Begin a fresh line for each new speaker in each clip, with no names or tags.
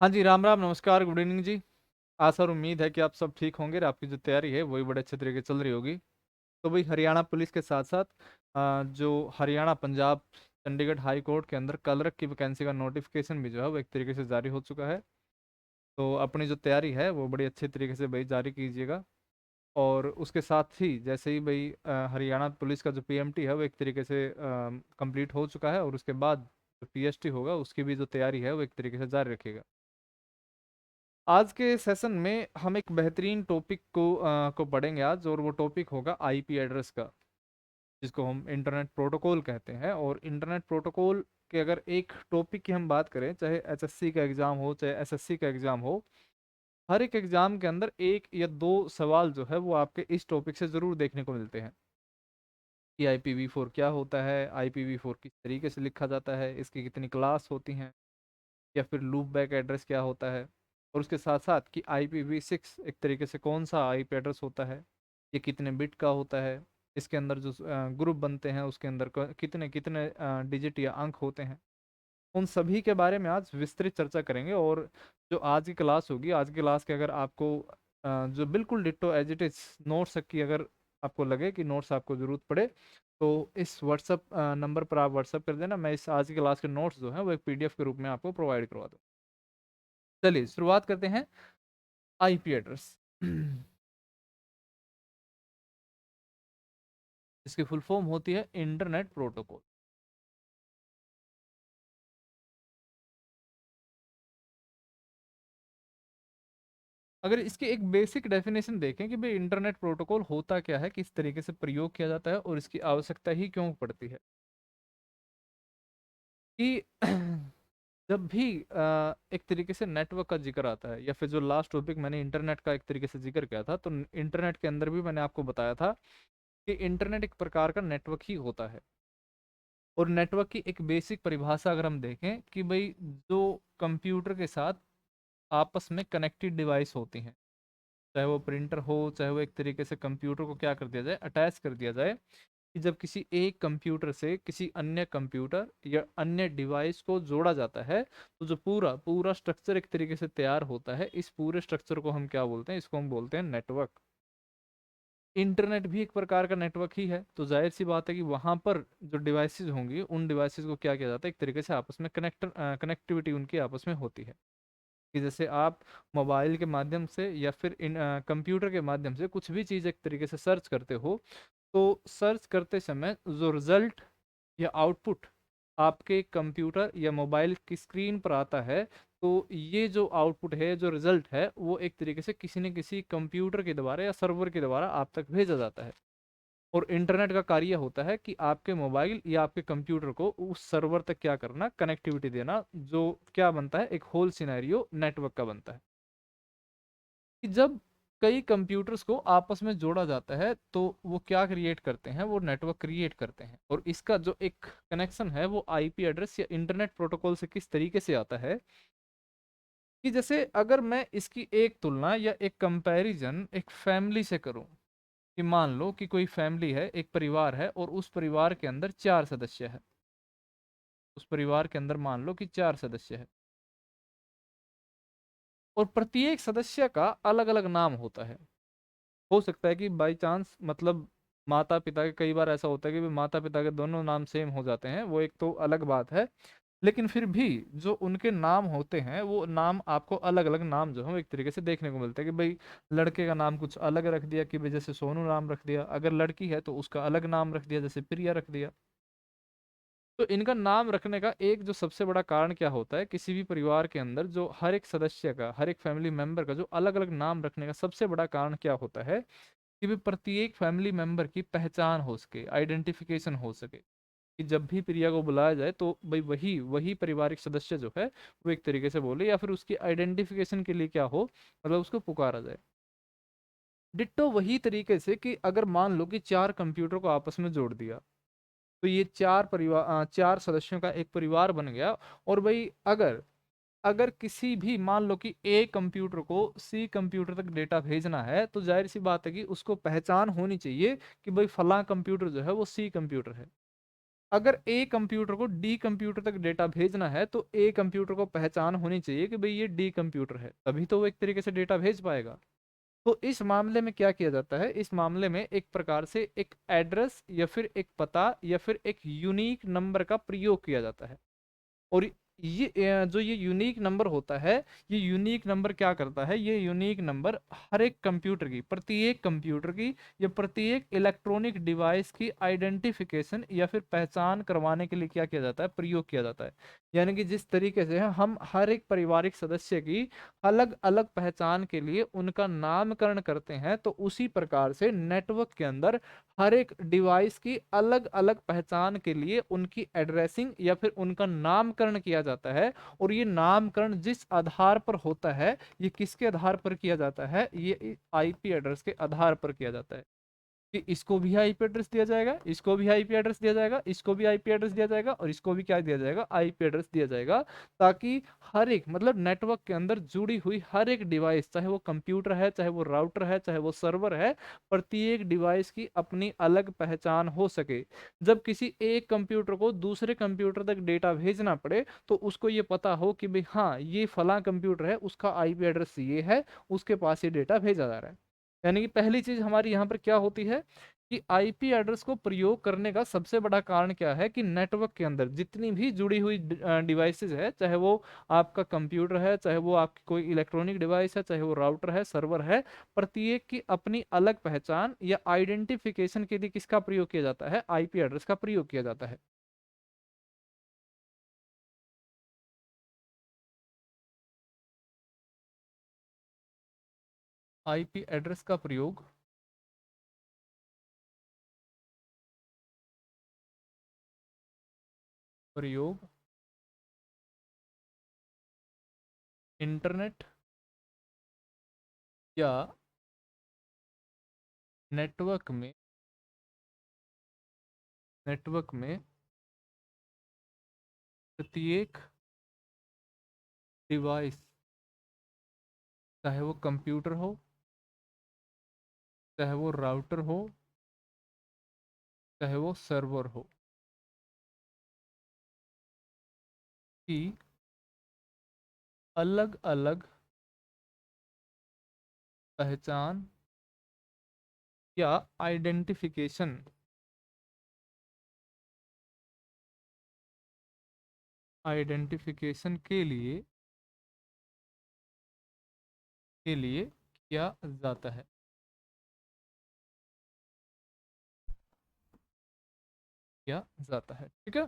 हाँ जी, राम राम, नमस्कार, good evening जी। आशा और उम्मीद है कि आप सब ठीक होंगे और आपकी जो तैयारी है वही बड़े अच्छे तरीके से चल रही होगी। तो भाई, हरियाणा पुलिस के साथ साथ जो हरियाणा, पंजाब, चंडीगढ़ हाई कोर्ट के अंदर क्लर्क की वैकेंसी का नोटिफिकेशन भी जो है वो एक तरीके से जारी हो चुका है। तो अपनी जो तैयारी है वो बड़ी अच्छे तरीके से भाई जारी कीजिएगा। और उसके साथ ही जैसे ही भाई हरियाणा पुलिस का जो पीएमटी है वो एक तरीके से कंप्लीट हो चुका है, और उसके बाद जो पीएसटी होगा उसकी भी जो तैयारी है वो एक तरीके से जारी रखिएगा। आज के सेशन में हम एक बेहतरीन टॉपिक को पढ़ेंगे आज, और वो टॉपिक होगा आईपी एड्रेस का, जिसको हम इंटरनेट प्रोटोकॉल कहते हैं। और इंटरनेट प्रोटोकॉल के अगर एक टॉपिक की हम बात करें, चाहे एचएससी का एग्जाम हो चाहे एसएससी का एग्जाम हो, हर एक एग्जाम के अंदर एक या दो सवाल जो है वो आपके इस टॉपिक से जरूर देखने को मिलते हैं कि IPv4 क्या होता है, IPv4 किस तरीके से लिखा जाता है, इसकी कितनी क्लास होती हैं, या फिर लूप बैक एड्रेस क्या होता है। और उसके साथ साथ कि IPv6 एक तरीके से कौन सा आईपी एड्रेस होता है, ये कितने बिट का होता है, इसके अंदर जो ग्रुप बनते हैं उसके अंदर कितने कितने डिजिट या अंक होते हैं, उन सभी के बारे में आज विस्तृत चर्चा करेंगे। और जो आज की क्लास होगी, आज की क्लास के अगर आपको जो बिल्कुल ditto as it is notes की अगर आपको लगे कि नोट्स आपको ज़रूरत पड़े, तो इस व्हाट्सअप नंबर पर आप व्हाट्सअप कर देना। मैं इस आज की क्लास के नोट्स जो हैं वो एक पीडीएफ के रूप में आपको प्रोवाइड करवा दूँ। चलिए शुरुआत करते हैं। आईपी एड्रेस इसकी फुल फॉर्म होती है इंटरनेट प्रोटोकॉल। अगर इसकी एक बेसिक डेफिनेशन देखें कि भाई इंटरनेट प्रोटोकॉल होता क्या है, किस तरीके से प्रयोग किया जाता है और इसकी आवश्यकता ही क्यों पड़ती है, कि जब भी एक तरीके से नेटवर्क का जिक्र आता है, या फिर जो लास्ट टॉपिक मैंने इंटरनेट का एक तरीके से जिक्र किया था, तो इंटरनेट के अंदर भी मैंने आपको बताया था कि इंटरनेट एक प्रकार का नेटवर्क ही होता है। और नेटवर्क की एक बेसिक परिभाषा अगर हम देखें कि भाई जो कंप्यूटर के साथ आपस में कनेक्टेड डिवाइस होती हैं, चाहे वो प्रिंटर हो, चाहे वो एक तरीके से कंप्यूटर को क्या कर दिया जाए, अटैच कर दिया जाए, कि जब किसी एक कंप्यूटर से किसी अन्य कंप्यूटर या अन्य डिवाइस को जोड़ा जाता है, तो जो पूरा पूरा स्ट्रक्चर एक तरीके से तैयार होता है, इस पूरे स्ट्रक्चर को हम क्या बोलते हैं, इसको हम बोलते हैं नेटवर्क। इंटरनेट भी एक प्रकार का नेटवर्क ही है, तो जाहिर सी बात है कि वहां पर जो डिवाइसेस होंगी, उन डिवाइसेस को क्या किया जाता है, एक तरीके से आपस में कनेक्टिविटी उनकी आपस में होती है। कि जैसे आप मोबाइल के माध्यम से या फिर इन कंप्यूटर के माध्यम से कुछ भी चीज़ एक तरीके से सर्च करते हो, तो सर्च करते समय जो रिजल्ट या आउटपुट आपके कंप्यूटर या मोबाइल की स्क्रीन पर आता है, तो ये जो आउटपुट है, जो रिजल्ट है, वो एक तरीके से किसी न किसी कंप्यूटर के द्वारा या सर्वर के द्वारा आप तक भेजा जाता है। और इंटरनेट का कार्य होता है कि आपके मोबाइल या आपके कंप्यूटर को उस सर्वर तक क्या करना, कनेक्टिविटी देना, जो क्या बनता है, एक होल सिनेरियो नेटवर्क का बनता है। कि जब कई कंप्यूटर्स को आपस में जोड़ा जाता है, तो वो क्या क्रिएट करते हैं, वो नेटवर्क क्रिएट करते हैं। और इसका जो एक कनेक्शन है वो आईपी एड्रेस या इंटरनेट प्रोटोकॉल से किस तरीके से आता है, कि जैसे अगर मैं इसकी एक तुलना या एक कंपैरिजन एक फैमिली से करूं, कि मान लो कि कोई फैमिली है, एक परिवार है, और उस परिवार के अंदर चार सदस्य है। उस परिवार के अंदर मान लो कि चार सदस्य है, और प्रत्येक सदस्य का अलग अलग नाम होता है। हो सकता है कि बाई चांस, मतलब माता पिता के, कई बार ऐसा होता है कि भी माता पिता के दोनों नाम सेम हो जाते हैं, वो एक तो अलग बात है। लेकिन फिर भी जो उनके नाम होते हैं, वो नाम आपको अलग अलग नाम जो है वो एक तरीके से देखने को मिलते हैं, कि भाई लड़के का नाम कुछ अलग रख दिया, कि भाई जैसे सोनू नाम रख दिया, अगर लड़की है तो उसका अलग नाम रख दिया, जैसे प्रिया रख दिया। तो इनका नाम रखने का एक जो सबसे बड़ा कारण क्या होता है, किसी भी परिवार के अंदर जो हर एक सदस्य का, हर एक फैमिली मेंबर का जो अलग अलग नाम रखने का सबसे बड़ा कारण क्या होता है, कि भी प्रत्येक फैमिली मेंबर की पहचान हो सके, आइडेंटिफिकेशन हो सके, कि जब भी प्रिया को बुलाया जाए तो भाई वही वही पारिवारिक सदस्य जो है वो एक तरीके से बोले, या फिर उसकी आइडेंटिफिकेशन के लिए क्या हो, मतलब उसको पुकारा जाए। डिट्टो वही तरीके से कि अगर मान लो कि चार कंप्यूटर को आपस में जोड़ दिया, तो ये चार सदस्यों का एक परिवार बन गया। और भाई अगर अगर किसी भी, मान लो कि ए कंप्यूटर को सी कंप्यूटर तक डेटा भेजना है, तो जाहिर सी बात है कि उसको पहचान होनी चाहिए कि भाई फला कंप्यूटर जो है वो सी कंप्यूटर है। अगर ए कंप्यूटर को डी कंप्यूटर तक डेटा भेजना है तो ए कंप्यूटर को पहचान होनी चाहिए कि भाई ये डी कंप्यूटर है, तभी तो वो एक तरीके से डेटा भेज पाएगा। तो इस मामले में क्या किया जाता है, इस मामले में एक प्रकार से एक एड्रेस या फिर एक पता या फिर एक यूनिक नंबर का प्रयोग किया जाता है। और ये जो ये यूनिक नंबर होता है, ये यूनिक नंबर क्या करता है, ये यूनिक नंबर हर एक कंप्यूटर की, प्रत्येक कंप्यूटर की या प्रत्येक इलेक्ट्रॉनिक डिवाइस की आइडेंटिफिकेशन या फिर पहचान करवाने के लिए क्या किया जाता है, प्रयोग किया जाता है। यानी कि जिस तरीके से हम हर एक पारिवारिक सदस्य की अलग अलग पहचान के लिए उनका नामकरण करते हैं, तो उसी प्रकार से नेटवर्क के अंदर हर एक डिवाइस की अलग अलग पहचान के लिए उनकी एड्रेसिंग या फिर उनका नामकरण किया जाता है। और ये नामकरण जिस आधार पर होता है, ये किसके आधार पर किया जाता है, ये आईपी एड्रेस के आधार पर किया जाता है। कि इसको भी आईपी एड्रेस दिया जाएगा, इसको भी आईपी एड्रेस दिया जाएगा, इसको भी आईपी एड्रेस दिया जाएगा, और इसको भी क्या दिया जाएगा, आईपी एड्रेस दिया जाएगा। ताकि हर एक मतलब नेटवर्क के अंदर जुड़ी हुई हर एक डिवाइस, चाहे वो कंप्यूटर है, चाहे वो राउटर है, चाहे वो सर्वर है, प्रत्येक डिवाइस की अपनी अलग पहचान हो सके। जब किसी एक कंप्यूटर को दूसरे कंप्यूटर तक डेटा भेजना पड़े, तो उसको ये पता हो कि भाई हाँ ये फला कंप्यूटर है, उसका आईपी एड्रेस ये है, उसके पास ये डेटा भेजा जा रहा है। यानी कि पहली चीज हमारी यहाँ पर क्या होती है कि आईपी एड्रेस को प्रयोग करने का सबसे बड़ा कारण क्या है कि नेटवर्क के अंदर जितनी भी जुड़ी हुई डिवाइसेज है, चाहे वो आपका कंप्यूटर है, चाहे वो आपकी कोई इलेक्ट्रॉनिक डिवाइस है, चाहे वो राउटर है, सर्वर है, प्रत्येक की अपनी अलग पहचान या आइडेंटिफिकेशन के लिए किसका प्रयोग किया जाता है, आईपी एड्रेस का प्रयोग किया जाता है। आईपी एड्रेस का प्रयोग प्रयोग इंटरनेट या नेटवर्क में नेटवर्क में प्रत्येक डिवाइस, चाहे वो कंप्यूटर हो, चाहे वो राउटर हो, चाहे वो सर्वर हो, की अलग अलग पहचान या आइडेंटिफिकेशन आइडेंटिफिकेशन के लिए किया जाता है, किया जाता है। ठीक है।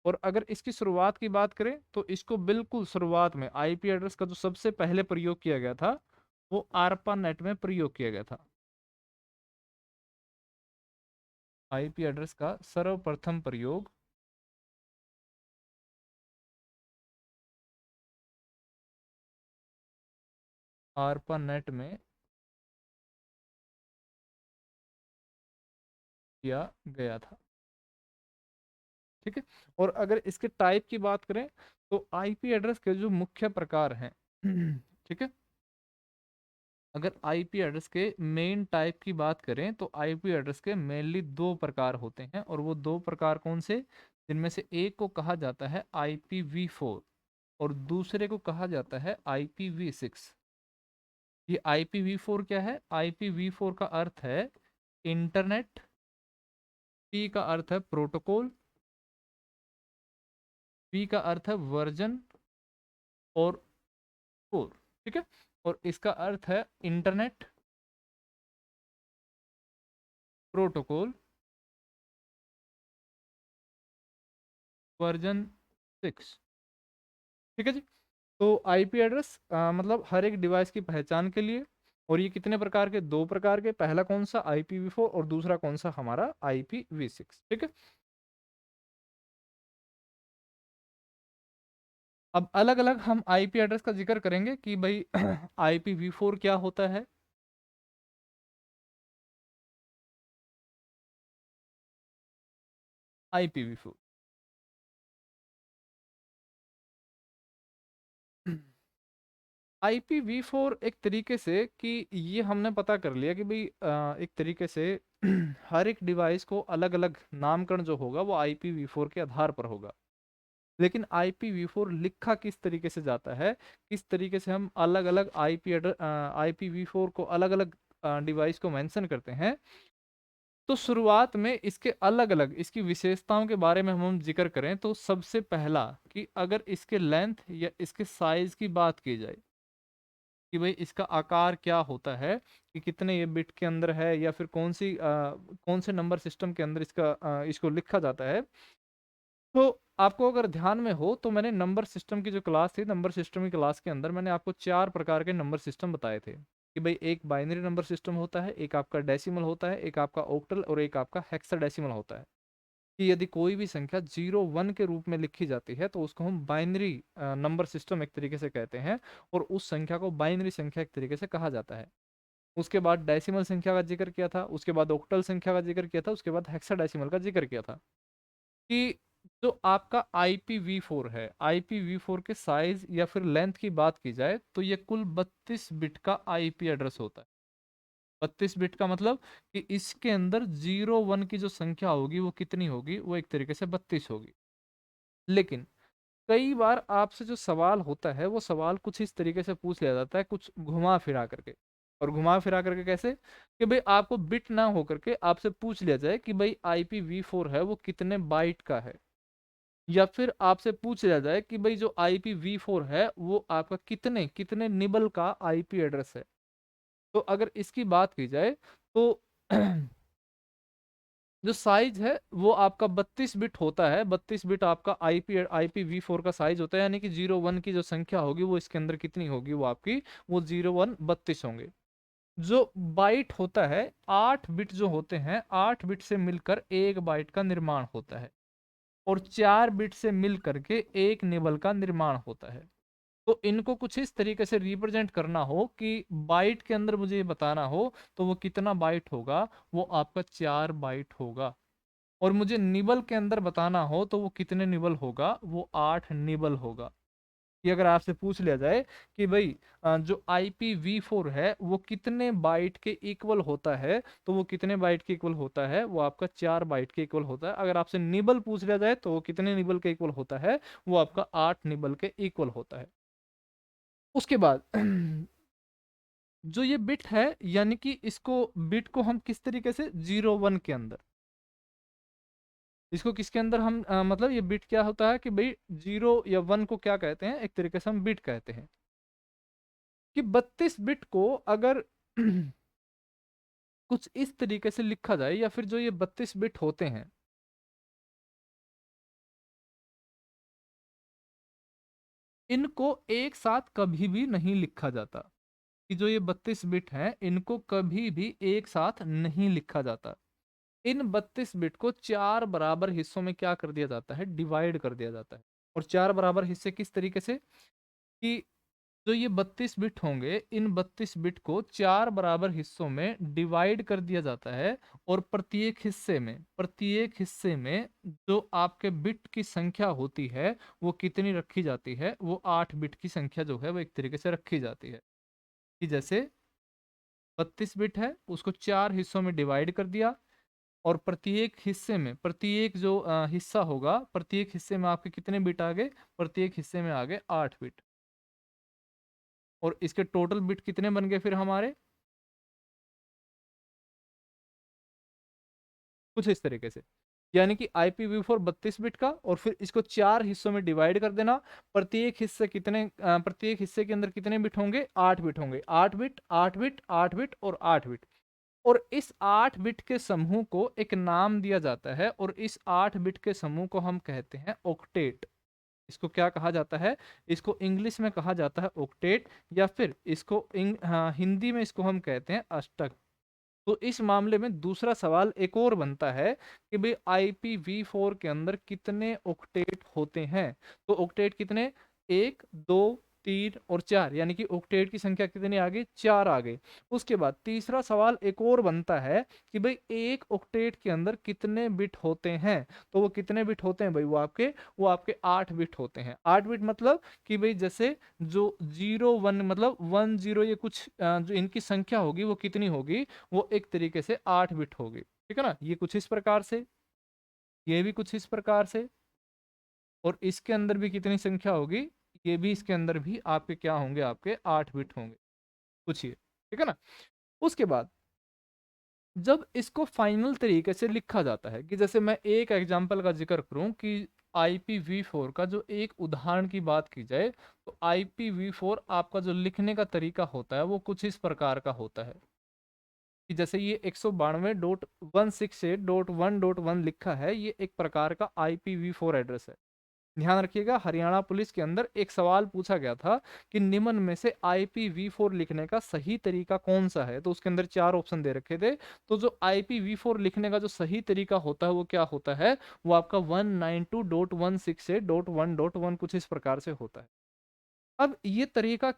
और अगर इसकी शुरुआत की बात करें तो इसको बिल्कुल शुरुआत में आईपी एड्रेस का जो सबसे पहले प्रयोग किया गया था, वो आरपा नेट में प्रयोग किया गया था। आईपी एड्रेस का सर्वप्रथम प्रयोग आरपा नेट में किया गया था। ठीक है। और अगर इसके टाइप की बात करें तो आईपी एड्रेस के जो मुख्य प्रकार हैं ठीक है, अगर आईपी एड्रेस के मेन टाइप की बात करें तो आईपी एड्रेस के मेनली दो प्रकार होते हैं, और वो दो प्रकार कौन से, जिनमें से एक को कहा जाता है IPv4 और दूसरे को कहा जाता है IPv6। ये IPv4 क्या है, IPv4 का अर्थ है इंटरनेट, पी का अर्थ है प्रोटोकॉल, पी का अर्थ है वर्जन, और फोर। ठीक है। और इसका अर्थ है इंटरनेट, प्रोटोकॉल, वर्जन 6। ठीक है जी। तो आईपी एड्रेस मतलब हर एक डिवाइस की पहचान के लिए। और ये कितने प्रकार के, दो प्रकार के, पहला कौन सा IPv4 और दूसरा कौन सा हमारा IPv6। ठीक है। अब अलग अलग हम आईपी एड्रेस का जिक्र करेंगे कि भाई IPv4 क्या होता है। IPv4 IPv4 एक तरीके से कि ये हमने पता कर लिया कि भाई एक तरीके से हर एक डिवाइस को अलग अलग नामकरण जो होगा वो IPv4 के आधार पर होगा। लेकिन IPv4 लिखा किस तरीके से जाता है, किस तरीके से हम अलग अलग IPv4 को अलग अलग डिवाइस को मेंशन करते हैं, तो शुरुआत में इसके अलग अलग इसकी विशेषताओं के बारे में हम जिक्र करें तो सबसे पहला कि अगर इसके लेंथ या इसके साइज की बात की जाए कि भाई इसका आकार क्या होता है, कि कितने ये बिट के अंदर है या फिर कौन से नंबर सिस्टम के अंदर इसको लिखा जाता है, तो आपको अगर ध्यान में हो तो मैंने नंबर सिस्टम की जो क्लास थी, नंबर सिस्टम की क्लास के अंदर मैंने आपको 4 प्रकार के नंबर सिस्टम बताए थे कि भाई एक बाइनरी नंबर सिस्टम होता है, एक आपका डेसिमल होता है, एक आपका ऑक्टल और एक आपका हेक्साडेसिमल होता है। कि यदि कोई भी संख्या 0 1 के रूप में लिखी जाती है तो उसको हम बाइनरी नंबर सिस्टम एक तरीके से कहते हैं, और उस संख्या को बाइनरी संख्या एक तरीके से कहा जाता है। उसके बाद डेसिमल संख्या का जिक्र किया था, उसके बाद ऑक्टल संख्या का जिक्र किया था, उसके बाद हेक्साडेसिमल का जिक्र किया था कि जो आपका IPv4 है, IPv4 के साइज या फिर लेंथ की बात की जाए तो ये कुल 32 बिट का IP एड्रेस होता है। 32 बिट का मतलब कि इसके अंदर 0 1 की जो संख्या होगी वो कितनी होगी, वो एक तरीके से 32 होगी। लेकिन कई बार आपसे जो सवाल होता है वो सवाल कुछ इस तरीके से पूछ लिया जाता है, कुछ घुमा फिरा करके। और घुमा फिरा करके कैसे, कि भाई आपको बिट ना हो करके आपसे पूछ लिया जाए कि भाई IPv4 है वो कितने बाइट का है, या फिर आपसे पूछ लिया जाए कि भाई जो IPv4 है वो आपका कितने कितने निबल का IP एड्रेस है। तो अगर इसकी बात की जाए तो जो साइज है वो आपका 32 बिट होता है। 32 बिट आपका IPv4 का साइज होता है, यानी कि 0 1 की जो संख्या होगी वो इसके अंदर कितनी होगी, वो आपकी वो 0 1 32 होंगे। जो बाइट होता है, 8 बिट जो होते हैं, 8 बिट से मिलकर एक बाइट का निर्माण होता है, और 4 बिट से मिल करके एक निबल का निर्माण होता है। तो इनको कुछ इस तरीके से रिप्रेजेंट करना हो कि बाइट के अंदर मुझे ये बताना हो तो वो कितना बाइट होगा, वो आपका 4 बाइट होगा। और मुझे निबल के अंदर बताना हो तो वो कितने निबल होगा, वो 8 निबल होगा। कि अगर आपसे पूछ लिया जाए कि भाई जो IPv4 है वो कितने बाइट के इक्वल होता है, तो वो कितने बाइट के इक्वल होता है, वो आपका 4 बाइट के इक्वल होता है। अगर आपसे निबल पूछ लिया जाए तो वो कितने निबल के इक्वल होता है, वो आपका 8 निबल के इक्वल होता है। उसके बाद जो ये बिट है, यानी कि इसको बिट को हम किस तरीके से 0 1 के अंदर, इसको किसके अंदर हम मतलब ये बिट क्या होता है कि भाई 0 या 1 को क्या कहते हैं, एक तरीके से हम बिट कहते हैं। कि 32 बिट को अगर कुछ इस तरीके से लिखा जाए, या फिर जो ये 32 बिट होते हैं, इनको एक साथ कभी भी नहीं लिखा जाता। कि जो ये 32 बिट हैं इनको कभी भी एक साथ नहीं लिखा जाता। इन 32 बिट को 4 बराबर हिस्सों में क्या कर दिया जाता है, डिवाइड कर दिया जाता है। और 4 बराबर हिस्से किस तरीके से, कि जो ये 32 बिट होंगे, इन 32 बिट को 4 बराबर हिस्सों में डिवाइड कर दिया जाता है। और प्रत्येक हिस्से में जो आपके बिट की संख्या होती है वो कितनी रखी जाती है, वो 8 बिट की संख्या जो है वो एक तरीके से रखी जाती है। कि जैसे 32 बिट है उसको 4 हिस्सों में डिवाइड कर दिया, और प्रत्येक हिस्से में प्रत्येक जो हिस्सा होगा, प्रत्येक हिस्से में आपके कितने बिट आ गए, प्रत्येक हिस्से में आ गए 8 बिट। और इसके टोटल बिट कितने बन गए फिर हमारे, कुछ इस तरीके से। यानी कि IPv4 32 बिट का, और फिर इसको 4 हिस्सों में डिवाइड कर देना। प्रत्येक हिस्से के अंदर कितने बिट होंगे, 8 बिट होंगे। 8 बिट 8 बिट 8 बिट और 8 बिट। और इस 8 बिट के समूह को एक नाम दिया जाता है, और इस 8 बिट के समूह को हम कहते हैं ऑक्टेट। इसको क्या कहा जाता है, इसको इंग्लिश में कहा जाता है ऑक्टेट, या फिर इसको हिंदी में इसको हम कहते हैं अष्टक। तो इस मामले में दूसरा सवाल एक और बनता है कि भाई IPv4 के अंदर कितने ऑक्टेट होते हैं। तो ऑक्टेट कितने, 1 2 3 और 4, यानी कि ऑक्टेट की संख्या कितनी आ गई, 4 आ गई। उसके बाद तीसरा सवाल एक और बनता है कि भाई एक ऑक्टेट के अंदर कितने बिट होते हैं। तो वो कितने बिट होते हैं भाई, वो आपके 8 बिट होते हैं। 8 बिट मतलब कि भाई जैसे जो 0 1 मतलब 1 0 ये कुछ जो इनकी संख्या होगी वो कितनी होगी, वो एक तरीके से 8 बिट होगी। ठीक है ना, ये कुछ इस प्रकार से, ये भी कुछ इस प्रकार से, और इसके अंदर भी कितनी संख्या होगी, ये भी इसके अंदर भी आपके क्या होंगे, आपके 8 बिट होंगे कुछ ये। ठीक है ना। उसके बाद जब इसको फाइनल तरीके से लिखा जाता है, कि जैसे मैं एक एग्जांपल का जिक्र करूं कि IPv4 का जो एक उदाहरण की बात की जाए, तो IPv4 आपका जो लिखने का तरीका होता है वो कुछ इस प्रकार का होता है कि जैसे ये 192.168.1.1 लिखा है, ये एक प्रकार का IPv4 एड्रेस है। ध्यान रखिएगा, हरियाणा पुलिस के अंदर एक सवाल पूछा गया था कि निम्न में से IPv4 लिखने का सही तरीका कौन सा है, तो उसके अंदर 4 ऑप्शन दे रखे थे। तो जो IPv4 लिखने का जो सही तरीका होता है वो क्या होता है, वो आपका 192.168.1.1 कुछ इस प्रकार से होता है। अब ये तरीका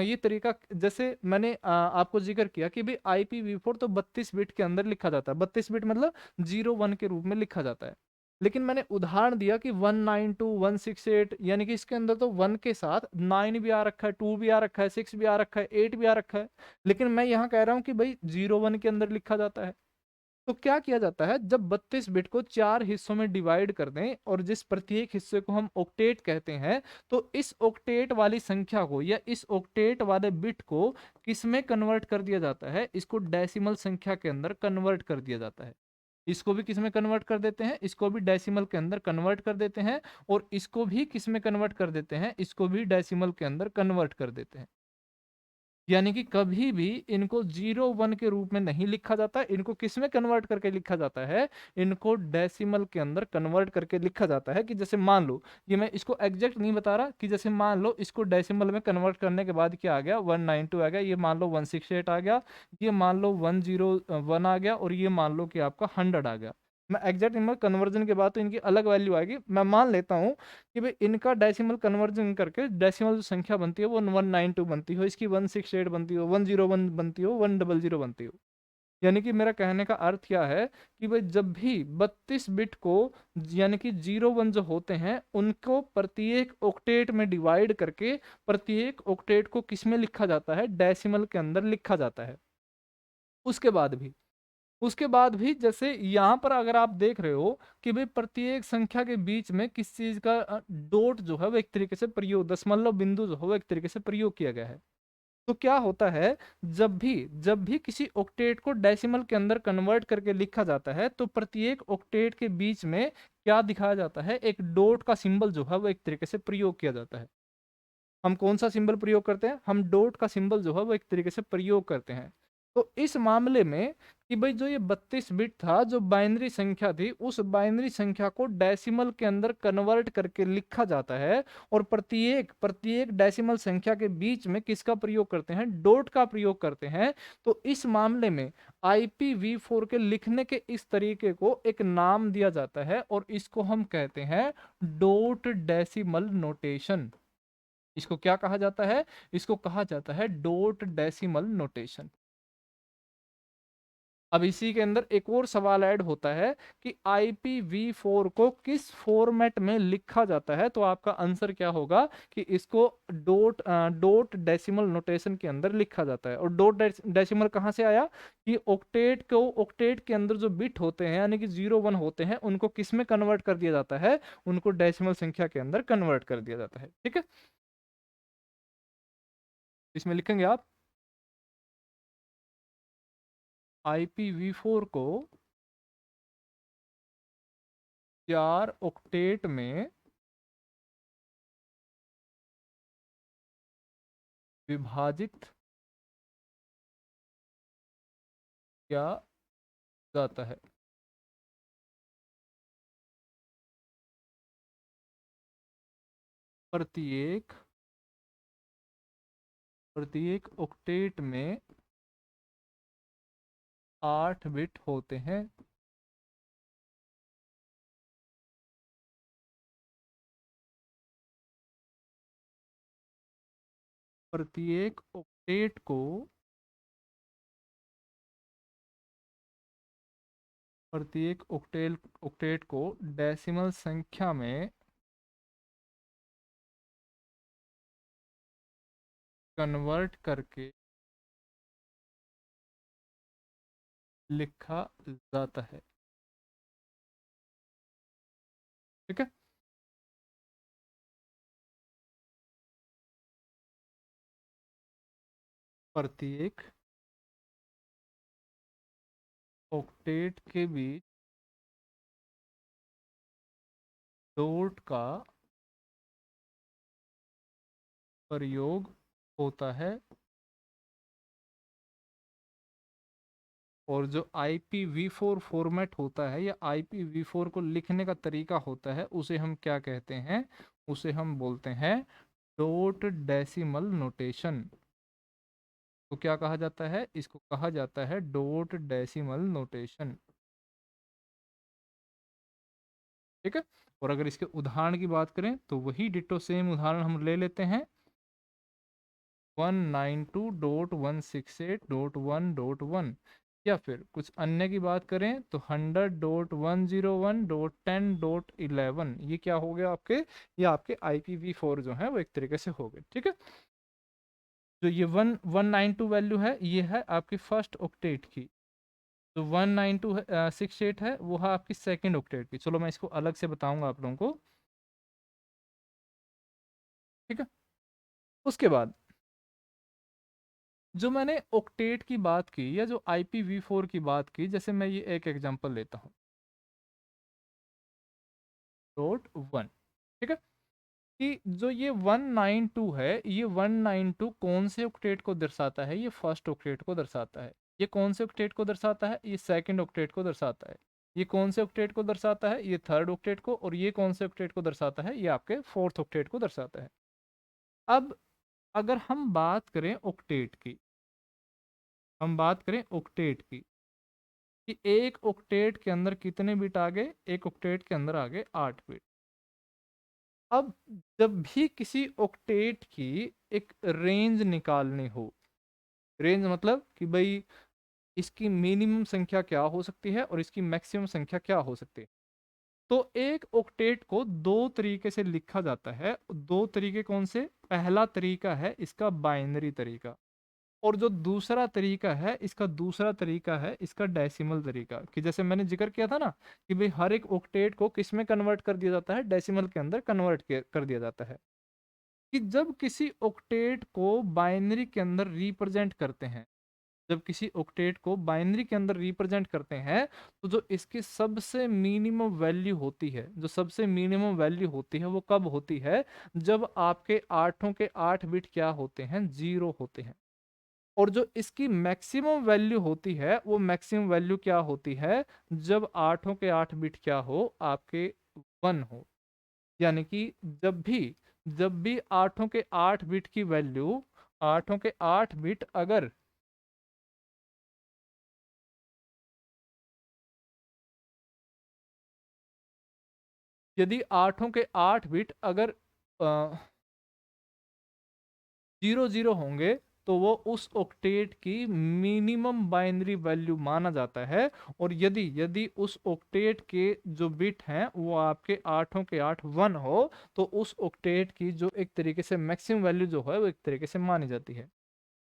ये तरीका जैसे मैंने आपको जिक्र किया कि भाई IPv4 तो 32 बिट के अंदर लिखा जाता है, 32 बिट मतलब 0 1 के रूप में लिखा जाता है। लेकिन मैंने उदाहरण दिया कि 192.168, यानी कि इसके अंदर तो 1 के साथ 9 भी आ रखा है, 2 भी आ रखा है, 6 भी आ रखा है, 8 भी आ रखा है। लेकिन मैं यहाँ कह रहा हूँ कि भाई 0 1 के अंदर लिखा जाता है। तो क्या किया जाता है, जब 32 बिट को 4 हिस्सों में डिवाइड कर दें और जिस प्रत्येक हिस्से को हम ऑक्टेट कहते हैं, तो इस ऑक्टेट वाली संख्या को या इस ऑक्टेट वाले बिट को किस में कन्वर्ट कर दिया जाता है, इसको डेसिमल संख्या के अंदर कन्वर्ट कर दिया जाता है। इसको भी किस में कन्वर्ट कर देते हैं, इसको भी डेसिमल के अंदर कन्वर्ट कर देते हैं, और इसको भी किस में कन्वर्ट कर देते हैं, इसको भी डेसिमल के अंदर कन्वर्ट कर देते हैं। यानी कि कभी भी इनको 0 1 के रूप में नहीं लिखा जाता, इनको किस में कन्वर्ट करके लिखा जाता है, इनको डेसिमल के अंदर कन्वर्ट करके लिखा जाता है। कि जैसे मान लो, ये मैं इसको एग्जैक्ट नहीं बता रहा, कि जैसे मान लो इसको डेसिमल में कन्वर्ट करने के बाद क्या आ गया, 192 आ गया, ये मान लो 168 आ गया, ये मान लो 101 आ गया, और ये मान लो कि आपका 100 आ गया। मैं एग्जैक्ट नंबर कन्वर्जन के बाद तो इनकी अलग वैल्यू आएगी। मैं मान लेता हूँ कि भाई इनका डेसिमल कन्वर्जन करके डेसिमल जो संख्या बनती है वो 192 बनती हो, इसकी 168 बनती हो, 101 बनती हो, 100 बनती हो। यानी कि मेरा कहने का अर्थ क्या है कि भाई जब भी 32 बिट को, यानी कि 0 1 जो होते हैं उनको प्रत्येक ऑक्टेट में डिवाइड करके प्रत्येक ऑक्टेट को किस में लिखा जाता है, डेसिमल के अंदर लिखा जाता है। उसके बाद भी उसके बाद भी जैसे यहाँ पर अगर आप देख रहे हो कि भाई प्रत्येक संख्या के बीच में किस चीज का डॉट जो है वो एक तरीके से प्रयोग, दशमलव बिंदु जो है वो एक तरीके से प्रयोग किया गया है। तो क्या होता है, जब भी किसी ऑक्टेट को डेसिमल के अंदर कन्वर्ट करके लिखा जाता है, तो प्रत्येक ऑक्टेट के बीच में क्या दिखाया जाता है, एक डॉट का सिंबल जो है वो एक तरीके से प्रयोग किया जाता है। हम कौन सा सिंबल प्रयोग करते हैं, हम डॉट का सिंबल जो है वो एक तरीके से प्रयोग करते हैं। तो इस मामले में कि भाई जो ये 32 बिट था, जो बाइनरी संख्या थी, उस बाइनरी संख्या को डेसिमल के अंदर कन्वर्ट करके लिखा जाता है, और प्रत्येक प्रत्येक डेसिमल संख्या के बीच में किसका प्रयोग करते हैं, डॉट का प्रयोग करते हैं। तो इस मामले में IPv4 के लिखने के इस तरीके को एक नाम दिया जाता है, और इसको हम कहते हैं डॉट डेसिमल नोटेशन। इसको क्या कहा जाता है, इसको कहा जाता है डॉट डेसिमल नोटेशन। अब इसी के अंदर एक और सवाल ऐड होता है कि IPv4 को किस फॉर्मेट में लिखा जाता है, तो आपका आंसर क्या होगा कि इसको डॉट डेसिमल नोटेशन के अंदर लिखा जाता है। और डॉट डेसिमल कहाँ से आया, कि ऑक्टेट के अंदर जो बिट होते हैं, यानी कि 0 1 होते हैं, उनको किस में कन्वर्ट कर दिया जाता है, उनको डेसिमल संख्या के अंदर कन्वर्ट कर दिया जाता है। ठीक है, इसमें लिखेंगे आप IPv4 को 4 ऑक्टेट में विभाजित किया जाता है। प्रत्येक प्रत्येक ऑक्टेट में 8 बिट होते हैं। प्रत्येक ऑक्टेट को ऑक्टेट को डेसिमल संख्या में कन्वर्ट करके लिखा जाता है। ठीक है। प्रत्येक ऑक्टेट के बीच डॉट का प्रयोग होता है और जो IPv4 फॉर्मेट होता है या IPv4 को लिखने का तरीका होता है उसे हम क्या कहते हैं? उसे हम बोलते हैं डॉट डेसिमल नोटेशन। तो क्या कहा जाता है? इसको कहा जाता है डॉट डेसिमल नोटेशन। ठीक है। और अगर इसके उदाहरण की बात करें तो वही डिटो सेम उदाहरण हम ले लेते हैं 192.168.1.1, या फिर कुछ अन्य की बात करें तो 100.101.10.11। ये क्या हो गया आपके? ये आपके IPv4 जो है वो एक तरीके से हो गए। ठीक है। जो ये 192 वैल्यू है ये है आपकी फर्स्ट ऑक्टेट की, जो 19268 है वो है आपकी सेकंड ऑक्टेट की। चलो मैं इसको अलग से बताऊंगा आप लोगों को। ठीक है। उसके बाद जो मैंने ऑक्टेट की बात की या जो IPv4 की बात की, जैसे मैं ये एक एग्जांपल लेता हूँ .1। ठीक है। कि जो ये 192 है, ये 192 कौन से ऑक्टेट को दर्शाता है? ये फर्स्ट ऑक्टेट को दर्शाता है। ये कौन से ऑक्टेट को दर्शाता है? ये सेकंड ऑक्टेट को दर्शाता है। ये कौन से ऑक्टेट को दर्शाता है? ये थर्ड ऑक्टेट को। और ये कौन से ऑक्टेट को दर्शाता है? ये आपके फोर्थ ऑक्टेट को दर्शाता है। अब अगर हम बात करें ऑक्टेट की, हम बात करें ऑक्टेट की कि एक ऑक्टेट के अंदर कितने बिट आ गए? एक ऑक्टेट के अंदर आ गए 8 बिट। अब जब भी किसी ऑक्टेट की एक रेंज निकालनी हो, रेंज मतलब कि भाई इसकी मिनिमम संख्या क्या हो सकती है और इसकी मैक्सिमम संख्या क्या हो सकती है, तो एक ऑक्टेट को दो तरीके से लिखा जाता है। दो तरीके कौन से? पहला तरीका है इसका बाइनरी तरीका, और जो दूसरा तरीका है इसका, दूसरा तरीका है इसका डेसिमल तरीका। कि जैसे मैंने जिक्र किया था ना कि भाई हर एक ऑक्टेट को किस में कन्वर्ट कर दिया जाता है? डेसिमल के अंदर कन्वर्ट कर दिया जाता है। कि जब किसी ऑक्टेट को बाइनरी के अंदर रिप्रेजेंट करते हैं, जब किसी ऑक्टेट को बाइनरी के अंदर रिप्रेजेंट करते हैं, तो जो इसकी सबसे मिनिमम वैल्यू होती है, जो सबसे मिनिमम वैल्यू होती है वो कब होती है? जब आपके आठों के 8 बिट क्या होते हैं? 0 होते हैं। और जो इसकी मैक्सिमम वैल्यू होती है वो मैक्सिमम वैल्यू क्या होती है? जब आठों के 8 बिट क्या हो? आपके 1 हो। यानी कि जब भी आठों के 8 बिट की वैल्यू, आठों के 8 बिट अगर यदि आठों के 8 बिट अगर 00 होंगे तो वो उस ऑक्टेट की मिनिमम बाइनरी वैल्यू माना जाता है। और यदि यदि उस ऑक्टेट के जो बिट हैं वो आपके आठों के 8 1 हो, तो उस ऑक्टेट की जो एक तरीके से मैक्सिमम वैल्यू जो है वो एक तरीके से मानी जाती है।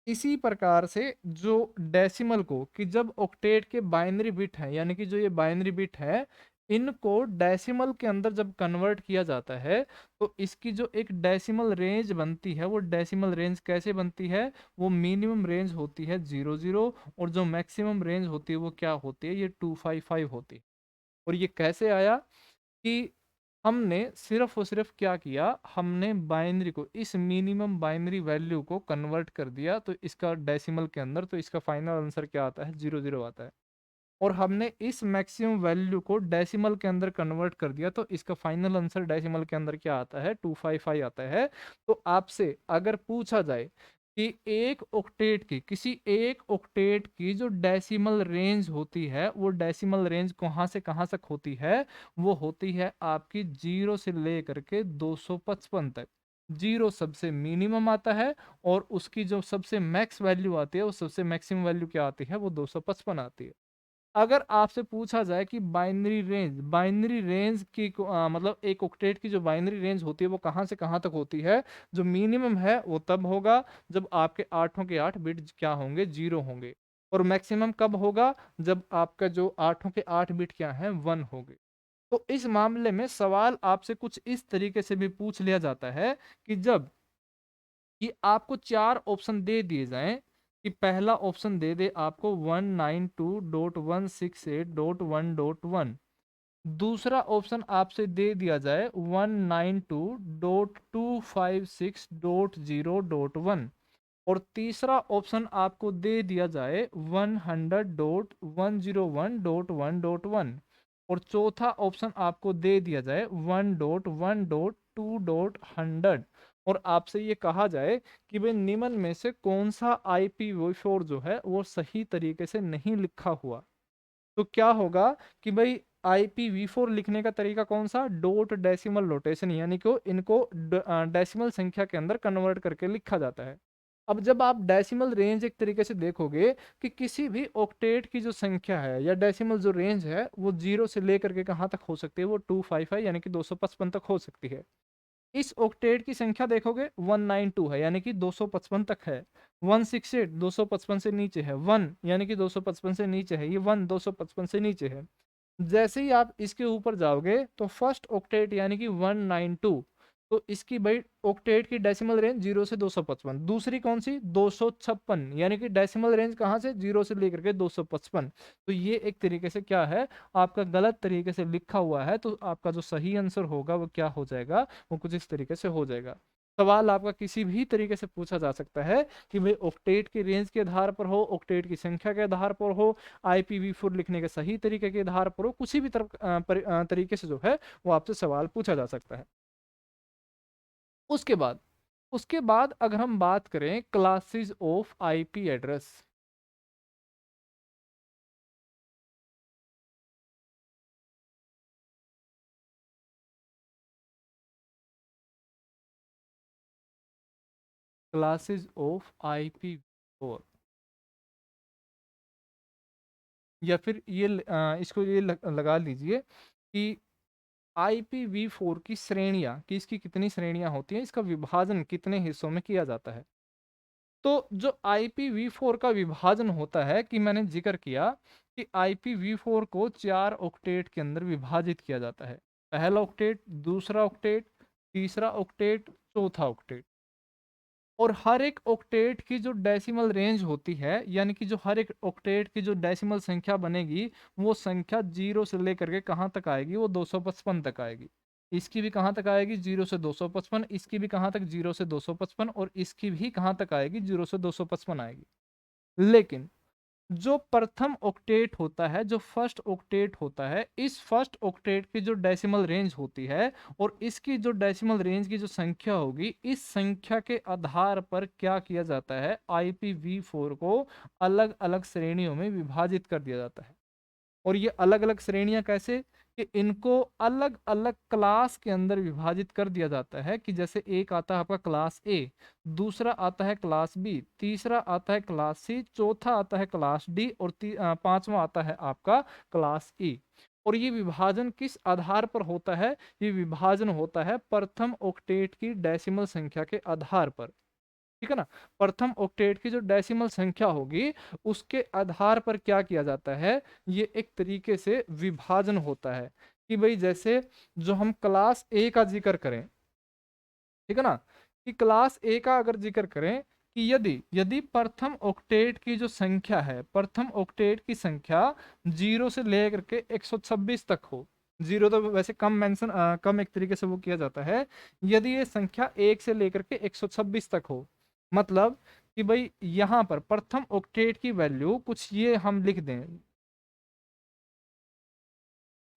इसी प्रकार से जो डेसिमल को, कि जब ऑक्टेट के बाइनरी बिट हैं, यानी कि जो ये बाइनरी बिट है, इनको डेसिमल के अंदर जब कन्वर्ट किया जाता है, तो इसकी जो एक डेसिमल रेंज बनती है, वो डेसिमल रेंज कैसे बनती है? वो मिनिमम रेंज होती है 00, और जो मैक्सिमम रेंज होती है वो क्या होती है? ये 255 होती है। और ये कैसे आया? कि हमने सिर्फ और सिर्फ क्या किया? हमने बाइनरी को, इस मिनिमम बाइनरी वैल्यू को कन्वर्ट कर दिया तो इसका डेसिमल के अंदर, तो इसका फाइनल आंसर क्या आता है? 00 आता है। और हमने इस मैक्सिमम वैल्यू को डेसिमल के अंदर कन्वर्ट कर दिया तो इसका फाइनल आंसर डेसिमल के अंदर क्या आता है? 255 आता है। तो आपसे अगर पूछा जाए कि एक ऑक्टेट की, किसी एक ऑक्टेट की जो डेसिमल रेंज होती है, वो डेसिमल रेंज कहाँ से कहाँ तक होती है? वो होती है आपकी 0 से लेकर के 255 तक। जीरो सबसे मिनिमम आता है और उसकी जो सबसे मैक्स वैल्यू आती है, वो सबसे मैक्सिमम वैल्यू क्या आती है, वो 255 आती है। अगर आपसे पूछा जाए कि बाइनरी रेंज की मतलब एक ऑक्टेट की जो बाइनरी रेंज होती है वो कहाँ से कहाँ तक होती है, जो मिनिमम है वो तब होगा जब आपके आठों के 8 बिट क्या होंगे, जीरो होंगे। और मैक्सिमम कब होगा, जब आपका जो आठों के 8 बिट क्या है, 1 होंगे। तो इस मामले में सवाल आपसे कुछ इस तरीके से भी पूछ लिया जाता है कि जब कि आपको चार ऑप्शन दे दिए जाएं, कि पहला ऑप्शन दे दे आपको 192.168.1.1, दूसरा ऑप्शन आपसे दे दिया जाए 192.256.0.1, और तीसरा ऑप्शन आपको दे दिया जाए 100.101.1.1, और चौथा ऑप्शन आपको दे दिया जाए 1.1.2.100, और आपसे ये कहा जाए कि भाई निम्न में से कौन सा IPv4 जो है वो सही तरीके से नहीं लिखा हुआ। तो क्या होगा कि भाई IPv4 लिखने का तरीका कौन सा, डॉट डेसिमल नोटेशन, यानी कि इनको डेसिमल संख्या के अंदर कन्वर्ट करके लिखा जाता है। अब जब आप डेसिमल रेंज एक तरीके से देखोगे कि किसी भी ऑक्टेट की जो संख्या है या डेसिमल जो रेंज है वो जीरो से लेकर के कहाँ तक हो सकती है, वो 255 यानी कि 255 तक हो सकती है। इस ऑक्टेट की संख्या देखोगे 192 है यानी कि 255 तक है। 168 255 से नीचे है। 1 यानी कि 255 से नीचे है। ये 1 255 से नीचे है। जैसे ही आप इसके ऊपर जाओगे तो फर्स्ट ऑक्टेट यानी कि 192, तो इसकी भाई ऑक्टेट की डेसिमल रेंज 0 से 255। दूसरी कौन सी, 256, यानी कि डेसिमल रेंज कहाँ से, 0 से लेकर के 255। तो ये एक तरीके से क्या है, आपका गलत तरीके से लिखा हुआ है, तो आपका जो सही आंसर होगा वो क्या हो जाएगा, वो कुछ इस तरीके से हो जाएगा। सवाल आपका किसी भी तरीके से पूछा जा सकता है कि भाई ऑक्टेट की रेंज के आधार पर हो, ऑक्टेट की संख्या के आधार पर हो, IPv4 लिखने के सही तरीके के आधार पर हो, किसी भी तरीके से जो है वो आपसे सवाल पूछा जा सकता है। उसके बाद उसके बाद अगर हम बात करें classes of IP address, classes of IPv4, या फिर ये इसको ये लगा लीजिए कि IPv4 की श्रेणियां, कि इसकी कितनी श्रेणियां होती हैं, इसका विभाजन कितने हिस्सों में किया जाता है। तो जो IPv4 का विभाजन होता है, कि मैंने जिक्र किया कि IPv4 को चार ऑक्टेट के अंदर विभाजित किया जाता है। पहला ऑक्टेट, दूसरा ऑक्टेट, तीसरा ऑक्टेट, चौथा ऑक्टेट। और हर एक ऑक्टेट की जो डेसिमल रेंज होती है, यानी कि जो हर एक ऑक्टेट की जो डेसिमल संख्या बनेगी, वो संख्या जीरो से लेकर के कहाँ तक आएगी, वो 255 तक आएगी। इसकी भी कहाँ तक आएगी, जीरो से 255, इसकी भी कहाँ तक, जीरो से 255, और इसकी भी कहाँ तक आएगी, जीरो से 255 आएगी। लेकिन जो प्रथम ऑक्टेट होता है, जो फर्स्ट ऑक्टेट होता है, इस फर्स्ट ऑक्टेट की जो डेसिमल रेंज होती है और इसकी जो डेसिमल रेंज की जो संख्या होगी, इस संख्या के आधार पर क्या किया जाता है, IPv4 को अलग अलग श्रेणियों में विभाजित कर दिया जाता है। और ये अलग अलग श्रेणियां कैसे, कि इनको अलग अलग क्लास के अंदर विभाजित कर दिया जाता है, कि जैसे एक आता है आपका क्लास A, दूसरा आता है क्लास B, तीसरा आता है क्लास C, चौथा आता है क्लास D, और पांचवा आता है आपका क्लास E। और ये विभाजन किस आधार पर होता है, ये विभाजन होता है प्रथम ऑक्टेट की डेसिमल संख्या के आधार पर। ठीक है ना। प्रथम ऑक्टेट की जो डेसिमल संख्या होगी, उसके आधार पर क्या किया जाता है, ये एक तरीके से विभाजन होता है। कि भाई जैसे जो हम क्लास A का जिक्र करें, ठीक है ना, कि क्लास A का अगर जिक्र करें, कि यदि यदि प्रथम ऑक्टेट की जो संख्या है, प्रथम ऑक्टेट की संख्या जीरो से लेकर के 126 तक हो। जीरो तो वैसे कम मेंशन कम एक तरीके से वो किया जाता है। यदि ये संख्या 1 से लेकर के 126 तक हो, मतलब कि भाई यहाँ पर प्रथम ऑक्टेट की वैल्यू कुछ ये हम लिख दें,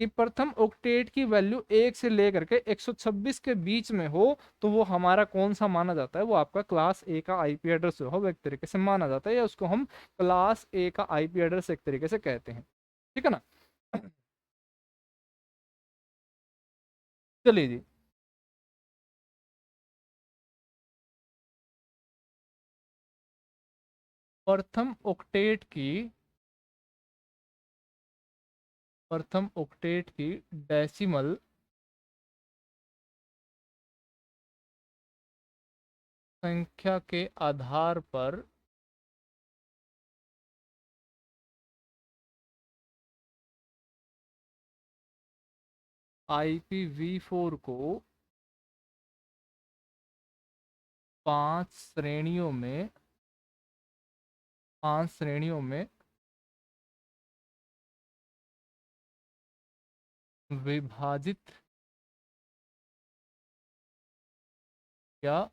कि प्रथम ऑक्टेट की वैल्यू 1 से लेकर के 126 के बीच में हो, तो वो हमारा कौन सा माना जाता है, वो आपका क्लास A का IP एड्रेस जो है वो एक तरीके से माना जाता है, या उसको हम क्लास A का IP एड्रेस एक तरीके से कहते हैं। ठीक है ना। चलिए जी। प्रथम ऑक्टेट की डेसिमल संख्या के आधार पर IPv4 को 5 श्रेणियों में विभाजित किया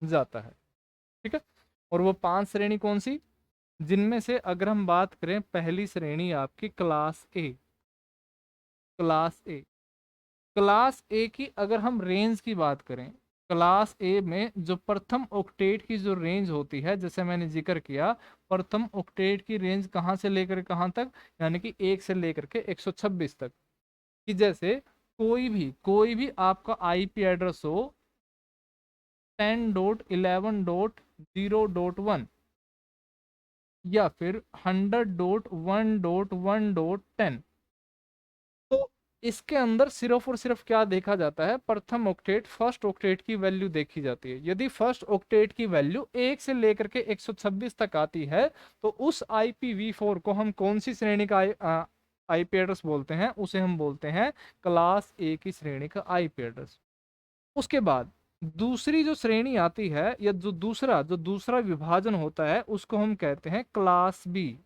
जाता है। ठीक है, और वो 5 श्रेणी कौन सी, जिनमें से अगर हम बात करें, पहली श्रेणी आपकी क्लास ए। क्लास ए की अगर हम रेंज की बात करें, क्लास ए में जो प्रथम ऑक्टेट की जो रेंज होती है, जैसे मैंने जिक्र किया, प्रथम ऑक्टेट की रेंज कहाँ से लेकर कहाँ तक, यानी कि 1 से लेकर के 126 तक। कि जैसे कोई भी आपका आईपी एड्रेस हो 10.11.0.1 या फिर 100.1.1.10, तो इसके अंदर सिर्फ और सिर्फ क्या देखा जाता है, प्रथम ऑक्टेट, फर्स्ट ऑक्टेट की वैल्यू देखी जाती है। यदि फर्स्ट ऑक्टेट की वैल्यू 1 से लेकर के 126 तक आती है, तो उस IPv4 को हम कौन सी श्रेणी का आईपी एड्रेस बोलते हैं, उसे हम बोलते हैं क्लास ए की श्रेणी का आईपी एड्रेस। उसके बाद दूसरी जो श्रेणी आती है, या जो दूसरा विभाजन होता है, उसको हम कहते हैं क्लास बी।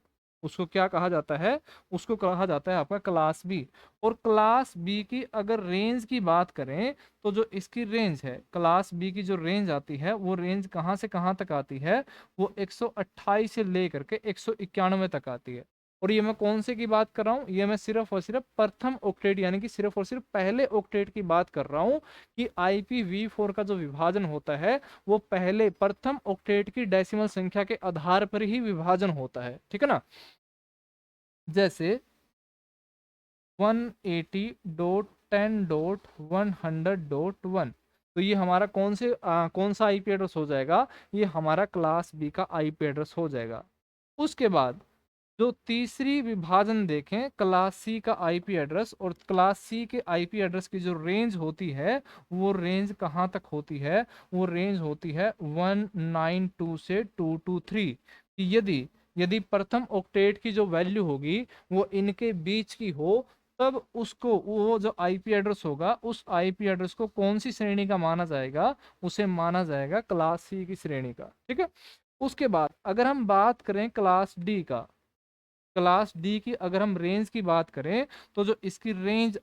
उसको क्या कहा जाता है, उसको कहा जाता है आपका क्लास बी। और क्लास बी की अगर रेंज की बात करें, तो जो इसकी रेंज है, क्लास बी की जो रेंज आती है, वो रेंज कहाँ से कहाँ तक आती है, वो 128 से लेकर के 191 तक आती है। और ये मैं कौन से की बात कर रहा हूँ, ये मैं सिर्फ और सिर्फ प्रथम ऑक्टेट, यानी कि सिर्फ और सिर्फ पहले ऑक्टेट की बात कर रहा हूँ, कि IPv4 का जो विभाजन होता है, वो पहले प्रथम ऑक्टेट की डेसिमल संख्या के आधार पर ही विभाजन होता है। ठीक है ना, जैसे 180.10.100.1, तो ये हमारा कौन सा आईपी एड्रेस हो जाएगा, ये हमारा क्लास बी का आईपी एड्रेस हो जाएगा। उसके बाद जो तीसरी विभाजन देखें, क्लास सी का आईपी एड्रेस, और क्लास सी के आईपी एड्रेस की जो रेंज होती है, वो रेंज कहाँ तक होती है, वो रेंज होती है 192 से 223। यदि यदि प्रथम ऑक्टेट की जो वैल्यू होगी वो इनके बीच की हो, तब उसको, वो जो आईपी एड्रेस होगा, उस आईपी एड्रेस को कौन सी श्रेणी का माना जाएगा, उसे माना जाएगा क्लास सी की श्रेणी का। ठीक है, उसके बाद अगर हम बात करें क्लास डी की अगर हम रेंज की बात करें, तो जो इसकी रेंज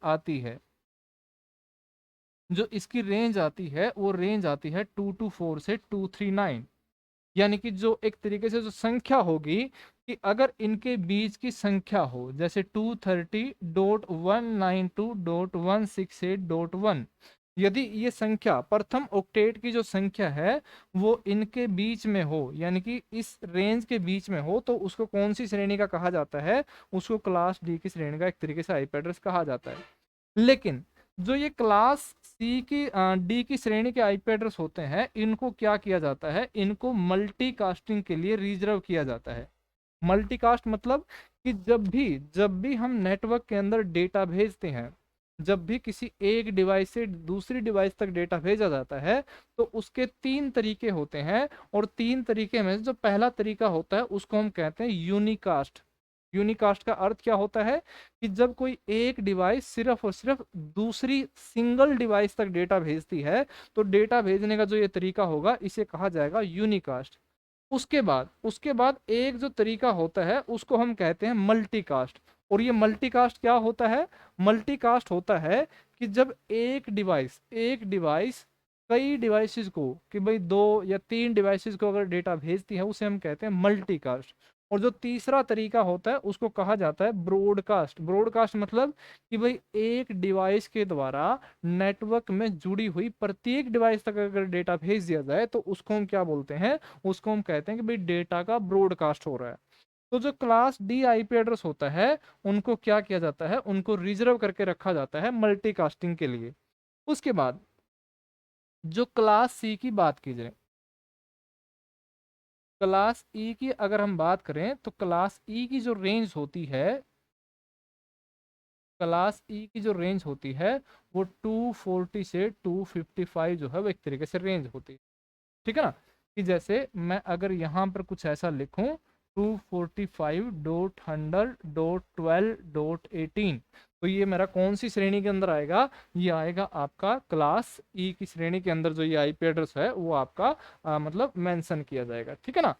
आती है वो रेंज आती है 224 से 239। यानी कि जो एक तरीके से जो संख्या होगी, कि अगर इनके बीच की संख्या हो, जैसे 230.192.168.1, यदि ये संख्या प्रथम ऑक्टेट की जो संख्या है वो इनके बीच में हो, यानी कि इस रेंज के बीच में हो, तो उसको कौन सी श्रेणी का कहा जाता है, उसको क्लास डी की श्रेणी का एक तरीके से आईपी एड्रेस कहा जाता है। लेकिन जो ये क्लास सी की डी की श्रेणी के आईपी एड्रेस होते हैं, इनको क्या किया जाता है, इनको मल्टीकास्टिंग के लिए रिजर्व किया जाता है। मल्टीकास्ट मतलब कि जब भी हम नेटवर्क के अंदर डेटा भेजते हैं, जब भी किसी एक डिवाइस से दूसरी डिवाइस तक डेटा भेजा जाता है, तो उसके 3 तरीके होते हैं। और 3 तरीके में जो पहला तरीका होता है, उसको हम कहते हैं यूनिकास्ट। यूनिकास्ट का अर्थ क्या होता है, कि जब कोई एक डिवाइस सिर्फ और सिर्फ दूसरी सिंगल डिवाइस तक डेटा भेजती है, तो डेटा भेजने का जो ये तरीका होगा, इसे कहा जाएगा यूनिकास्ट। उसके बाद एक जो तरीका होता है, उसको हम कहते हैं मल्टीकास्ट। और ये मल्टीकास्ट क्या होता है, मल्टीकास्ट होता है कि जब एक डिवाइस कई डिवाइसेस को, कि भाई 2 या 3 डिवाइसेस को अगर डेटा भेजती है, उसे हम कहते हैं मल्टीकास्ट। और जो तीसरा तरीका होता है, उसको कहा जाता है ब्रॉडकास्ट। ब्रॉडकास्ट मतलब कि भाई एक डिवाइस के द्वारा नेटवर्क में जुड़ी हुई प्रत्येक डिवाइस तक अगर डेटा भेज दिया जाए, तो उसको हम क्या बोलते हैं, उसको हम कहते हैं कि भाई डेटा का ब्रॉडकास्ट हो रहा है। तो जो क्लास डी आईपी एड्रेस होता है, उनको क्या किया जाता है, उनको रिजर्व करके रखा जाता है मल्टीकास्टिंग के लिए। उसके बाद जो क्लास सी की बात की जाए, क्लास ई की अगर हम बात करें तो क्लास ई की जो रेंज होती है, क्लास ई की जो रेंज होती है वो 240 से 255 जो है वो एक तरीके से रेंज होती है। ठीक है ना, कि जैसे मैं अगर यहाँ पर कुछ ऐसा लिखूं 245.100.12.18, तो ये मेरा कौन सी श्रेणी के अंदर आएगा? ये आएगा आपका क्लास ई की श्रेणी के अंदर। जो ये आईपी एड्रेस है वो आपका मतलब मेंशन किया जाएगा। ठीक है ना।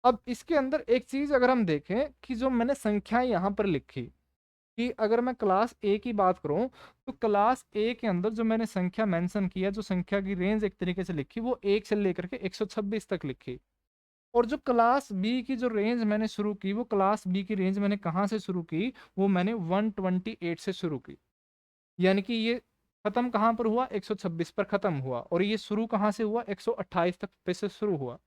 अब इसके अंदर एक चीज अगर हम देखें कि जो मैंने संख्याएं यहाँ पर लिखी, कि अगर मैं क्लास ए की बात करूं तो क्लास ए के अंदर जो मैंने संख्या मेंशन किया, जो संख्या की रेंज एक तरीके से लिखी, वो 1 से लेकर के 126 तक लिखी। और जो क्लास बी की जो रेंज मैंने शुरू की, वो क्लास बी की रेंज मैंने कहाँ से शुरू की? वो मैंने 128 से शुरू की। यानी कि ये खत्म कहाँ पर हुआ? 126 पर खत्म हुआ। और ये शुरू कहाँ से हुआ? 128 तक पे से शुरू हुआ।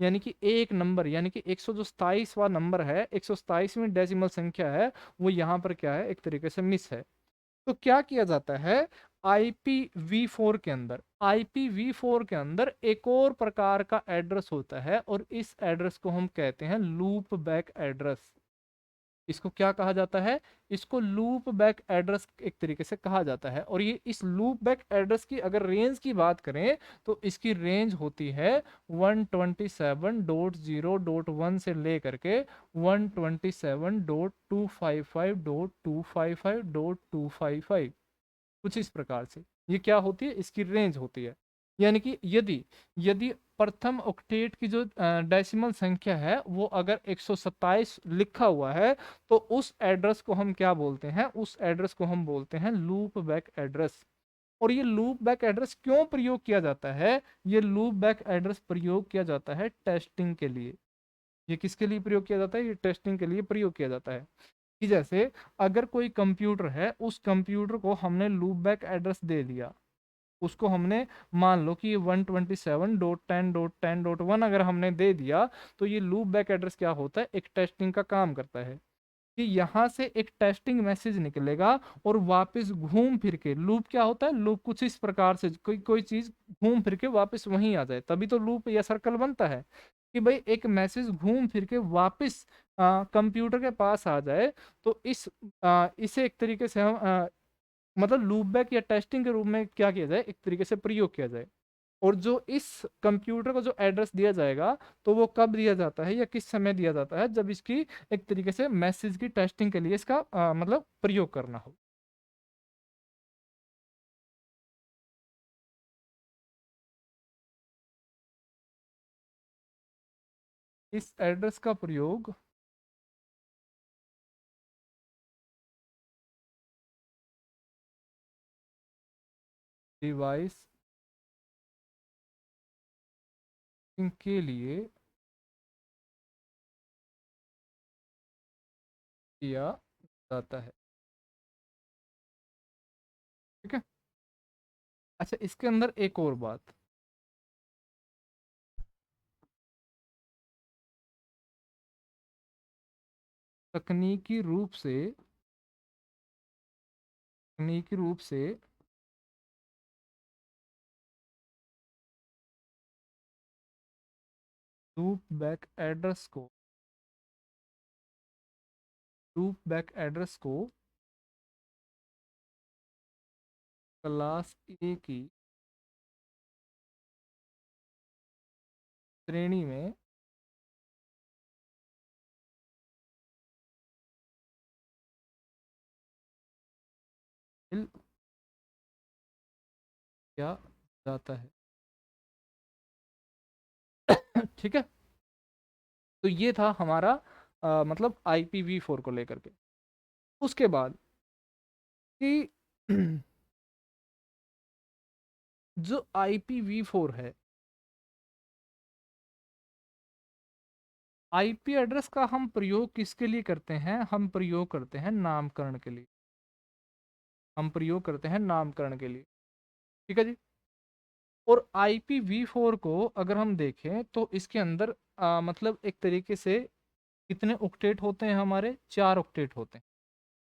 यानी कि एक नंबर, यानी कि 127वां नंबर है, 127वीं डेसिमल संख्या है, वो यहाँ पर क्या है? एक तरीके से मिस है। तो क्या किया जाता है IPv4 के अंदर? IPv4 के अंदर एक और प्रकार का एड्रेस होता है, और इस एड्रेस को हम कहते हैं लूप बैक एड्रेस। इसको क्या कहा जाता है? इसको लूप बैक एड्रेस एक तरीके से कहा जाता है। और ये इस लूप बैक एड्रेस की अगर रेंज की बात करें तो इसकी रेंज होती है 127.0.1 से लेकर के 127.255.255.255, कुछ इस प्रकार से ये क्या होती है? इसकी रेंज होती है। यानी कि यदि यदि प्रथम ऑक्टेट की जो डेसिमल संख्या है वो अगर 127 लिखा हुआ है, तो उस एड्रेस को हम क्या बोलते हैं? उस एड्रेस को हम बोलते हैं लूप बैक एड्रेस। और ये लूप बैक एड्रेस क्यों प्रयोग किया जाता है? ये लूप बैक एड्रेस प्रयोग किया जाता है टेस्टिंग के लिए। ये किसके लिए प्रयोग किया जाता है? ये टेस्टिंग के लिए प्रयोग किया जाता है। कि जैसे अगर कोई कंप्यूटर है, उस कंप्यूटर को हमने लूप बैक एड्रेस दे दिया, उसको हमने मान लो कि ये 127.10.10.1 अगर हमने दे दिया, तो ये लूप बैक एड्रेस क्या होता है? एक टेस्टिंग का काम करता है, कि यहाँ से एक टेस्टिंग मैसेज निकलेगा और वापस घूम फिर के, लूप क्या होता है? लूप कुछ इस प्रकार से कोई कोई चीज घूम फिर के वापस वहीं आ जाए, तभी तो लूप या सर्कल बनता है। कि भाई एक मैसेज घूम फिर के वापस कंप्यूटर के पास आ जाए। तो इसे एक तरीके से हम मतलब लूप बैक या टेस्टिंग के रूप में क्या किया जाए? एक तरीके से प्रयोग किया जाए। और जो इस कंप्यूटर को जो एड्रेस दिया जाएगा, तो वो कब दिया जाता है या किस समय दिया जाता है? जब इसकी एक तरीके से मैसेज की टेस्टिंग के लिए इसका मतलब प्रयोग करना हो। इस एड्रेस का प्रयोग डिवाइस के लिए किया जाता है। ठीक है। अच्छा, इसके अंदर एक और बात, तकनीकी रूप से तकनीकी रूप से लूप बैक एड्रेस को लूप बैक एड्रेस को क्लास ए की श्रेणी में मिल किया जाता है। ठीक है। तो ये था हमारा मतलब IPv4 को लेकर के। उसके बाद कि जो IPv4 है, आईपी एड्रेस का हम प्रयोग किसके लिए करते हैं? हम प्रयोग करते हैं नामकरण के लिए। हम प्रयोग करते हैं नामकरण के लिए। ठीक है जी। और IPv4 को अगर हम देखें तो इसके अंदर मतलब एक तरीके से कितने ऑक्टेट होते हैं? हमारे 4 ऑक्टेट होते हैं।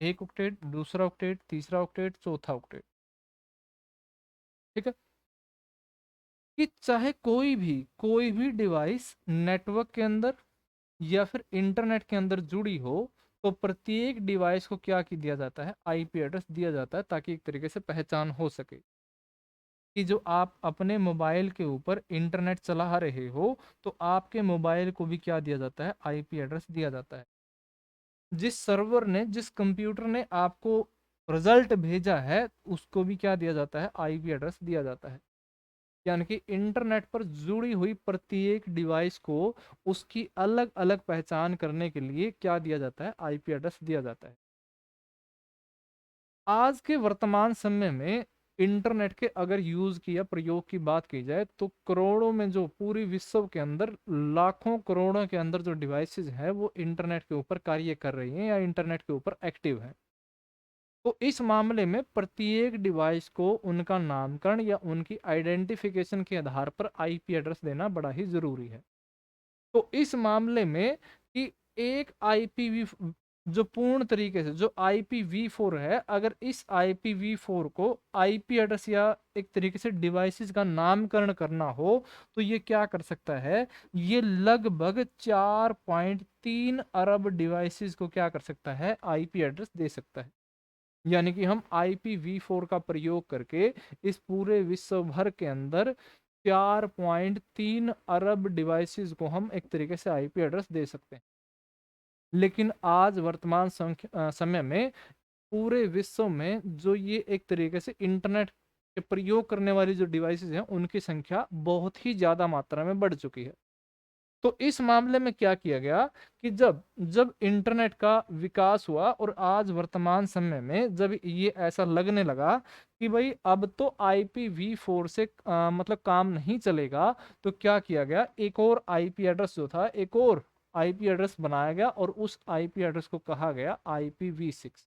एक ऑक्टेट, दूसरा ऑक्टेट, तीसरा ऑक्टेट, चौथा ऑक्टेट। ठीक है। कि चाहे कोई भी डिवाइस नेटवर्क के अंदर या फिर इंटरनेट के अंदर जुड़ी हो, तो प्रत्येक डिवाइस को क्या की दिया जाता है, आईपी एड्रेस दिया जाता है, ताकि एक तरीके से पहचान हो सके कि जो आप अपने मोबाइल के ऊपर इंटरनेट चला रहे हो, तो आपके मोबाइल को भी क्या दिया जाता है, आईपी एड्रेस दिया जाता है। जिस सर्वर ने, जिस कंप्यूटर ने आपको रिजल्ट भेजा है, उसको भी क्या दिया जाता है, आईपी एड्रेस दिया जाता है। यानी कि इंटरनेट पर जुड़ी हुई प्रत्येक डिवाइस को उसकी अलग अलग पहचान करने के लिए क्या दिया जाता है, आईपी एड्रेस दिया जाता है। आज के वर्तमान समय में इंटरनेट के अगर यूज की या प्रयोग की बात की जाए, तो करोड़ों में, जो पूरी विश्व के अंदर लाखों करोड़ों के अंदर जो डिवाइसेस है, वो इंटरनेट के ऊपर कार्य कर रही हैं या इंटरनेट के ऊपर एक्टिव है। तो इस मामले में प्रत्येक डिवाइस को उनका नामकरण या उनकी आइडेंटिफिकेशन के आधार पर आईपी एड्रेस देना बड़ा ही जरूरी है। तो इस मामले में कि एक आईपीवी, जो पूर्ण तरीके से जो IPv4 है, अगर इस IPv4 को आईपी एड्रेस या एक तरीके से डिवाइसेस का नामकरण करना हो, तो ये क्या कर सकता है, ये लगभग 4.3 अरब डिवाइसेस को क्या कर सकता है, आईपी एड्रेस दे सकता है। यानी कि हम IPv4 का प्रयोग करके इस पूरे विश्व भर के अंदर 4.3 अरब डिवाइसेस को हम एक तरीके से आईपी एड्रेस दे सकते हैं। लेकिन आज वर्तमान समय में पूरे विश्व में जो ये एक तरीके से इंटरनेट के प्रयोग करने वाली जो डिवाइसेस हैं, उनकी संख्या बहुत ही ज़्यादा मात्रा में बढ़ चुकी है। तो इस मामले में क्या किया गया कि जब जब इंटरनेट का विकास हुआ और आज वर्तमान समय में जब ये ऐसा लगने लगा कि भाई अब तो IPv4 से मतलब काम नहीं चलेगा, तो क्या किया गया, एक और आईपी एड्रेस जो था, एक और आईपी एड्रेस बनाया गया और उस आईपी एड्रेस को कहा गया IPv6।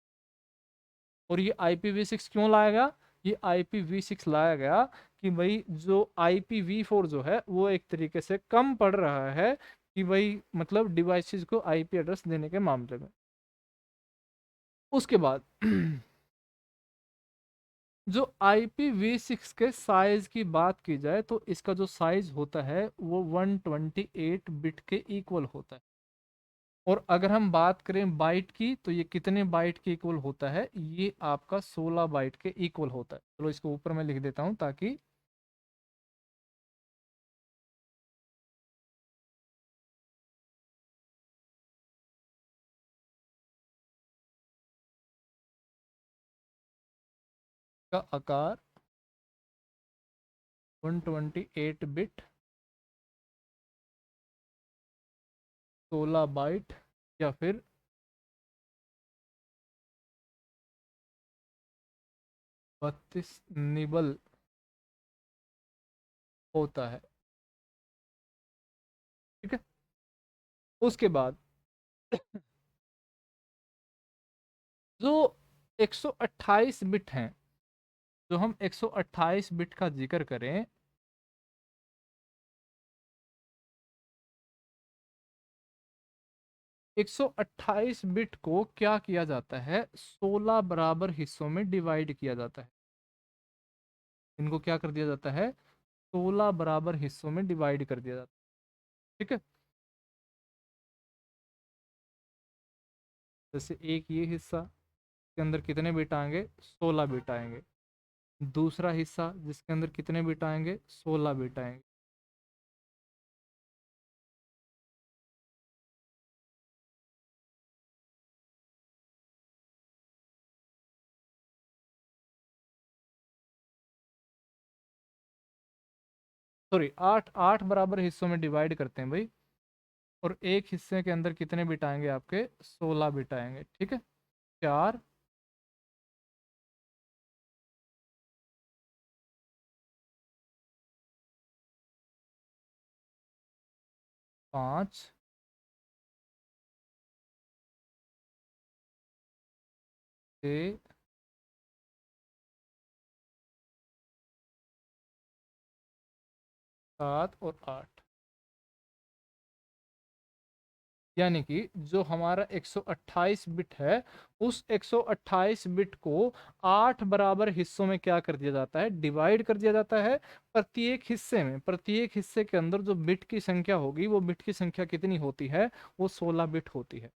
और ये IPv6 क्यों लाया गया, ये IPv6 लाया गया कि भाई जो IPv4 जो है, वो एक तरीके से कम पड़ रहा है कि भाई मतलब डिवाइसेस को आईपी एड्रेस देने के मामले में। उसके बाद जो IPv6 के साइज की बात की जाए, तो इसका जो साइज होता है वो 128 बिट के इक्वल होता है। और अगर हम बात करें बाइट की, तो ये कितने बाइट के इक्वल होता है, ये आपका 16 बाइट के इक्वल होता है। चलो इसको ऊपर मैं लिख देता हूं ताकि का आकार 128 बिट, 16 बाइट या फिर 32 निबल होता है। ठीक है। उसके बाद जो 128 बिट हैं, जो हम 128 बिट का जिक्र करें, 128 बिट को क्या किया जाता है, 16 बराबर हिस्सों में डिवाइड किया जाता है। इनको क्या कर दिया जाता है, 16 बराबर हिस्सों में डिवाइड कर दिया जाता है। ठीक है। जैसे एक ये हिस्सा के अंदर कितने बिट आएंगे, 16 बिट आएंगे। दूसरा हिस्सा जिसके अंदर कितने बिट आएंगे, 16 बिट आएंगे। सॉरी, आठ आठ बराबर हिस्सों में डिवाइड करते हैं भाई। और एक हिस्से के अंदर कितने बिट आएंगे आपके, 16 बिट आएंगे। ठीक है। चार, पाँच, छः, 7 और 8। यानी कि जो हमारा 128 बिट है, उस 128 बिट को 8 बराबर हिस्सों में क्या कर दिया जाता है, डिवाइड कर दिया जाता है। प्रत्येक हिस्से में, प्रत्येक हिस्से के अंदर जो बिट की संख्या होगी, वो बिट की संख्या कितनी होती है, वो 16 बिट होती है।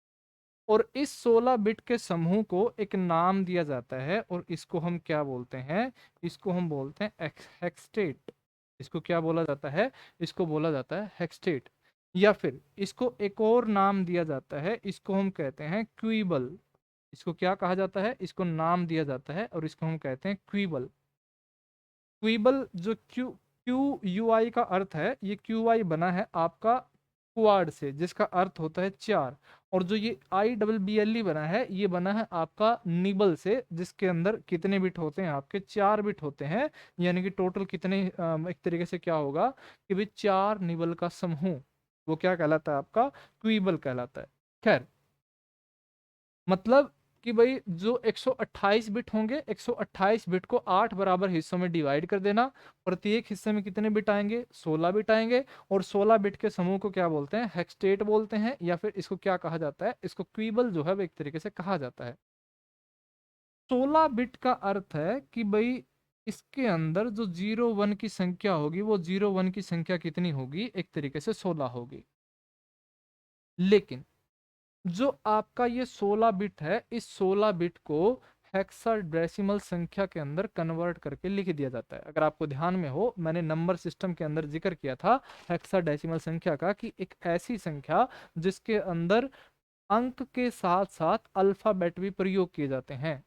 और इस 16 बिट के समूह को एक नाम दिया जाता है, और इसको हम क्या बोलते हैं, इसको हम बोलते हैं हेक्सटेट। इसको क्या बोला जाता है, इसको बोला जाता है हेक्सटेट। या फिर इसको एक और नाम दिया जाता है, इसको हम कहते हैं क्वीबल। इसको क्या कहा जाता है, इसको नाम दिया जाता है और इसको हम कहते हैं क्वीबल। क्वीबल जो क्यू क्यू यू आई का अर्थ है, ये क्यू आई बना है आपका क्वाड से, जिसका अर्थ होता है चार। और जो ये I double B L E बना है, ये बना है आपका निबल से, जिसके अंदर कितने बिट होते हैं, आपके 4 बिट होते हैं। यानी कि टोटल कितने, एक तरीके से क्या होगा कि भाई 4 निबल का समूह, वो क्या कहलाता है, आपका क्वीबल कहलाता है। खैर, मतलब कि भाई जो 128 बिट होंगे, 128 बिट को 8 बराबर हिस्सों में डिवाइड कर देना। प्रत्येक हिस्से में कितने बिट आएंगे, 16 बिट आएंगे। और 16 बिट के समूह को क्या बोलते हैं, हेक्सटेट बोलते हैं, या फिर इसको क्या कहा जाता है, इसको क्वीबल जो है वो एक तरीके से कहा जाता है। 16 बिट का अर्थ है कि भाई इसके अंदर जो 0 1 की संख्या होगी, वो 0 1 की संख्या कितनी होगी, एक तरीके से 16 होगी। लेकिन जो आपका ये 16 बिट है, इस 16 बिट को हेक्साडेसिमल संख्या के अंदर कन्वर्ट करके लिख दिया जाता है। अगर आपको ध्यान में हो, मैंने नंबर सिस्टम के अंदर जिक्र किया था हेक्साडेसिमल संख्या का, कि एक ऐसी संख्या जिसके अंदर अंक के साथ साथ अल्फाबेट भी प्रयोग किए जाते हैं।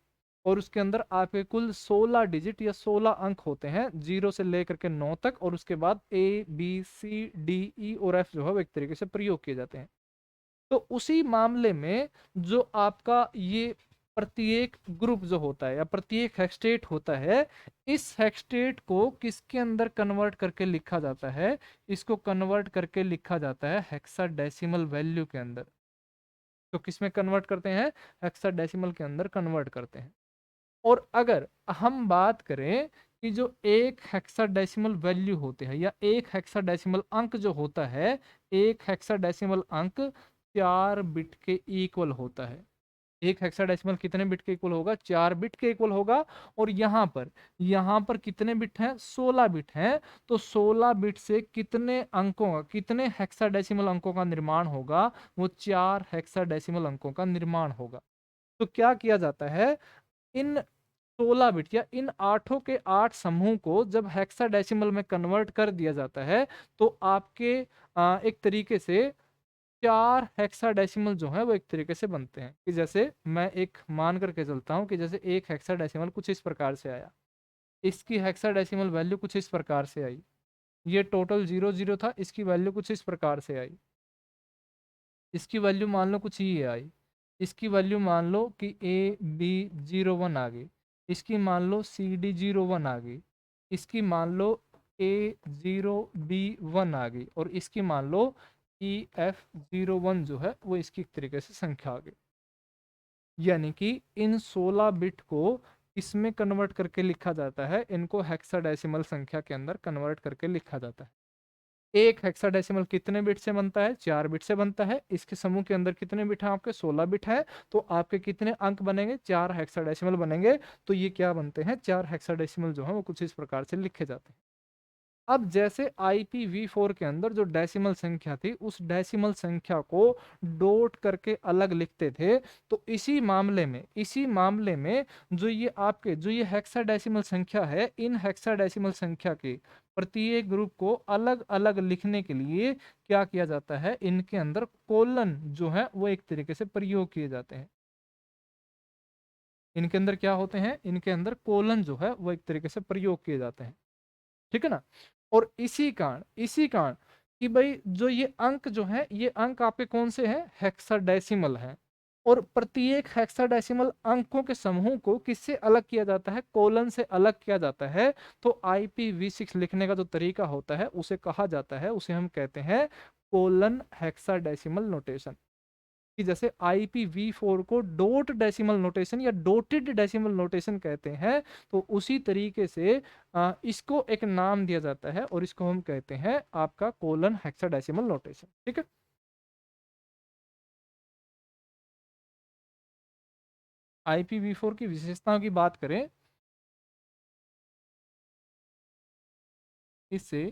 और उसके अंदर आपके कुल 16 डिजिट या 16 अंक होते हैं, 0 से लेकर के 9 तक। और उसके बाद A B C D E और F जो है वो एक तरीके से प्रयोग किए जाते हैं। तो उसी मामले में जो आपका ये प्रत्येक ग्रुप जो होता है, या प्रत्येक हेक्सटेट होता है, इस हेक्सटेट को किसके अंदर कन्वर्ट करके लिखा जाता है, इसको कन्वर्ट करके लिखा जाता है हेक्साडेसिमल वैल्यू के अंदर। तो किस में कन्वर्ट करते हैं, हेक्साडेसिमल के अंदर कन्वर्ट करते हैं। और अगर हम बात करें कि जो एक हेक्साडेसिमल वैल्यू होते हैं, या एक हेक्साडेसिमल अंक जो होता है, एक हेक्साडेसिमल अंक 4 बिट के इक्वल होता है। एक हेक्साडेसिमल कितने बिट के इक्वल होगा, 4 बिट के इक्वल होगा। और यहाँ पर कितने बिट हैं, 16 बिट हैं। तो 16 बिट से कितने अंकों का, कितने हेक्साडेसिमल अंकों का निर्माण होगा, वो 4 हेक्साडेसिमल अंकों का निर्माण होगा। तो क्या किया जाता है, इन 16 बिट या इन आठों के 8 समूह को जब हेक्साडेसिमल में कन्वर्ट कर दिया जाता है, तो आपके एक तरीके से 4 हेक्साडेसिमल जो है वो एक तरीके से बनते हैं। कि जैसे मैं एक मान करके चलता हूँ कि जैसे एक हेक्साडेसिमल कुछ इस प्रकार से आया, इसकी हेक्साडेसिमल वैल्यू कुछ इस प्रकार से आई, ये टोटल 0 0 था, इसकी वैल्यू कुछ इस प्रकार से आई, इसकी वैल्यू मान लो कुछ ये आई, इसकी वैल्यू मान लो कि A B 0 1 आ गई, इसकी मान लो CD 0 1 आ गई, इसकी मान लो A0 B 1 आ गई, और इसकी मान लो EF 0 1 जो है वो इसकी एक तरीके से संख्या आ गई। यानी कि इन 16 बिट को इसमें कन्वर्ट करके लिखा जाता है, इनको हेक्साडेसिमल संख्या के अंदर कन्वर्ट करके लिखा जाता है। एक हेक्साडेसिमल कितने बिट से बनता है, 4 बिट से बनता है। इसके समूह के अंदर कितने बिट हैं, आपके 16 बिट है। तो आपके कितने अंक बनेंगे, 4 हेक्साडेसिमल बनेंगे। तो ये क्या बनते हैं, 4 हेक्साडेसिमल जो है वो कुछ इस प्रकार से लिखे जाते हैं। अब जैसे IPv4 के अंदर जो डेसिमल संख्या थी, उस डेसिमल संख्या को डॉट करके अलग लिखते थे। तो इसी मामले में जो ये आपके जो ये हेक्साडेसिमल संख्या है, इन हेक्साडेसिमल संख्या के प्रत्येक ग्रुप को अलग अलग लिखने के लिए क्या किया जाता है, इनके अंदर कोलन जो है वो एक तरीके से प्रयोग किए जाते हैं। इनके अंदर क्या होते हैं, इनके अंदर कोलन जो है वो एक तरीके से प्रयोग किए जाते हैं। ठीक है ना। और इसी कारण कि भाई जो ये अंक जो है, ये अंक आपके कौन से हैं, हेक्साडेसिमल हैं। और प्रत्येक हेक्साडेसिमल अंकों के समूह को किससे अलग किया जाता है, कोलन से अलग किया जाता है। तो IPv6 लिखने का जो तरीका होता है, उसे कहा जाता है, उसे हम कहते हैं कोलन हेक्साडेसिमल नोटेशन। कि जैसे IPv4 co dot decimal notation या डॉटेड डेसिमल नोटेशन कहते हैं, तो उसी तरीके से इसको एक नाम दिया जाता है, और इसको हम कहते हैं आपका कोलन हेक्साडेसिमल नोटेशन। ठीक है। IPv4 की विशेषताओं की बात करें, इससे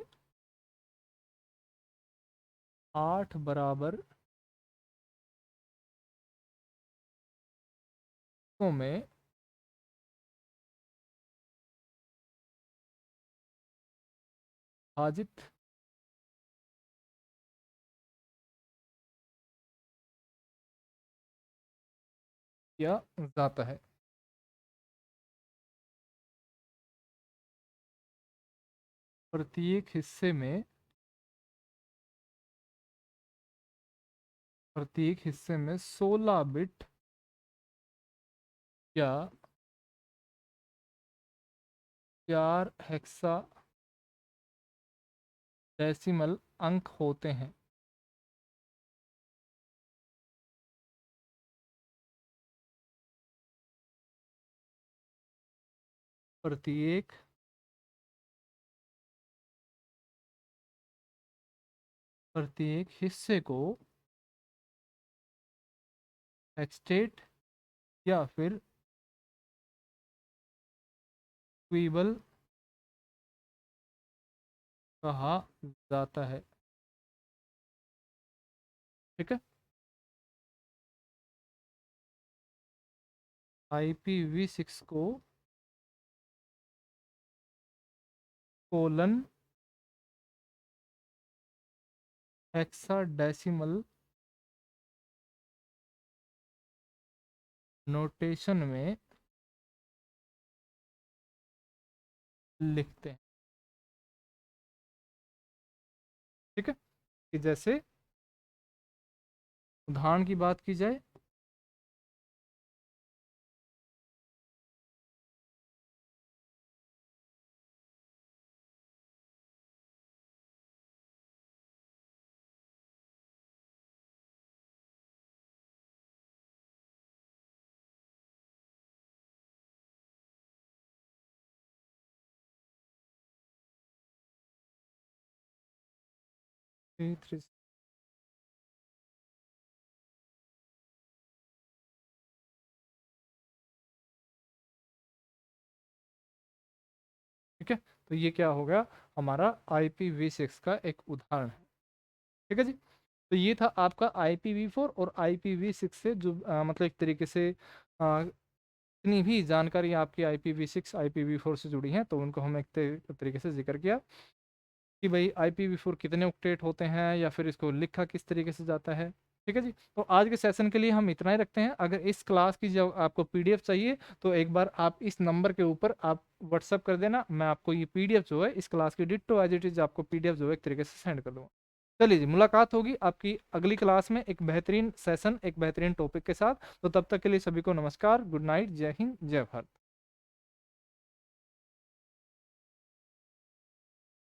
8 बराबर में विभाजित किया जाता है। प्रत्येक हिस्से में 16 बिट या 4 हेक्सा डेसिमल अंक होते हैं। प्रत्येक हिस्से को हेक्सटेट या फिर क्वीबल कहा जाता है। ठीक है। IPv6 को कोलन हेक्साडेसिमल नोटेशन में लिखते हैं। ठीक है। कि जैसे उदाहरण की बात की जाए, ठीक है। तो ये क्या हो गया, हमारा IPv6 का एक उदाहरण है। ठीक है जी। तो ये था आपका IPv4 और IPv6 से जो मतलब एक तरीके से जितनी भी जानकारी आपकी IPv6 IPv4 से जुड़ी हैं, तो उनको हम एक तरीके से जिक्र किया कि भाई IPv4 कितने ऑक्टेट होते हैं या फिर इसको लिखा किस तरीके से जाता है। ठीक है जी। तो आज के सेशन के लिए हम इतना ही रखते हैं। अगर इस क्लास की जो आपको PDF चाहिए, तो एक बार आप इस नंबर के ऊपर आप व्हाट्सअप कर देना, मैं आपको ये PDF जो है इस क्लास की डिट्टो एज इट इज आपको PDF जो है एक तरीके से सेंड कर दूँगा। चलिए जी, मुलाकात होगी आपकी अगली क्लास में एक बेहतरीन सेशन, एक बेहतरीन टॉपिक के साथ। तो तब तक के लिए सभी को नमस्कार, गुड नाइट, जय हिंद, जय भारत।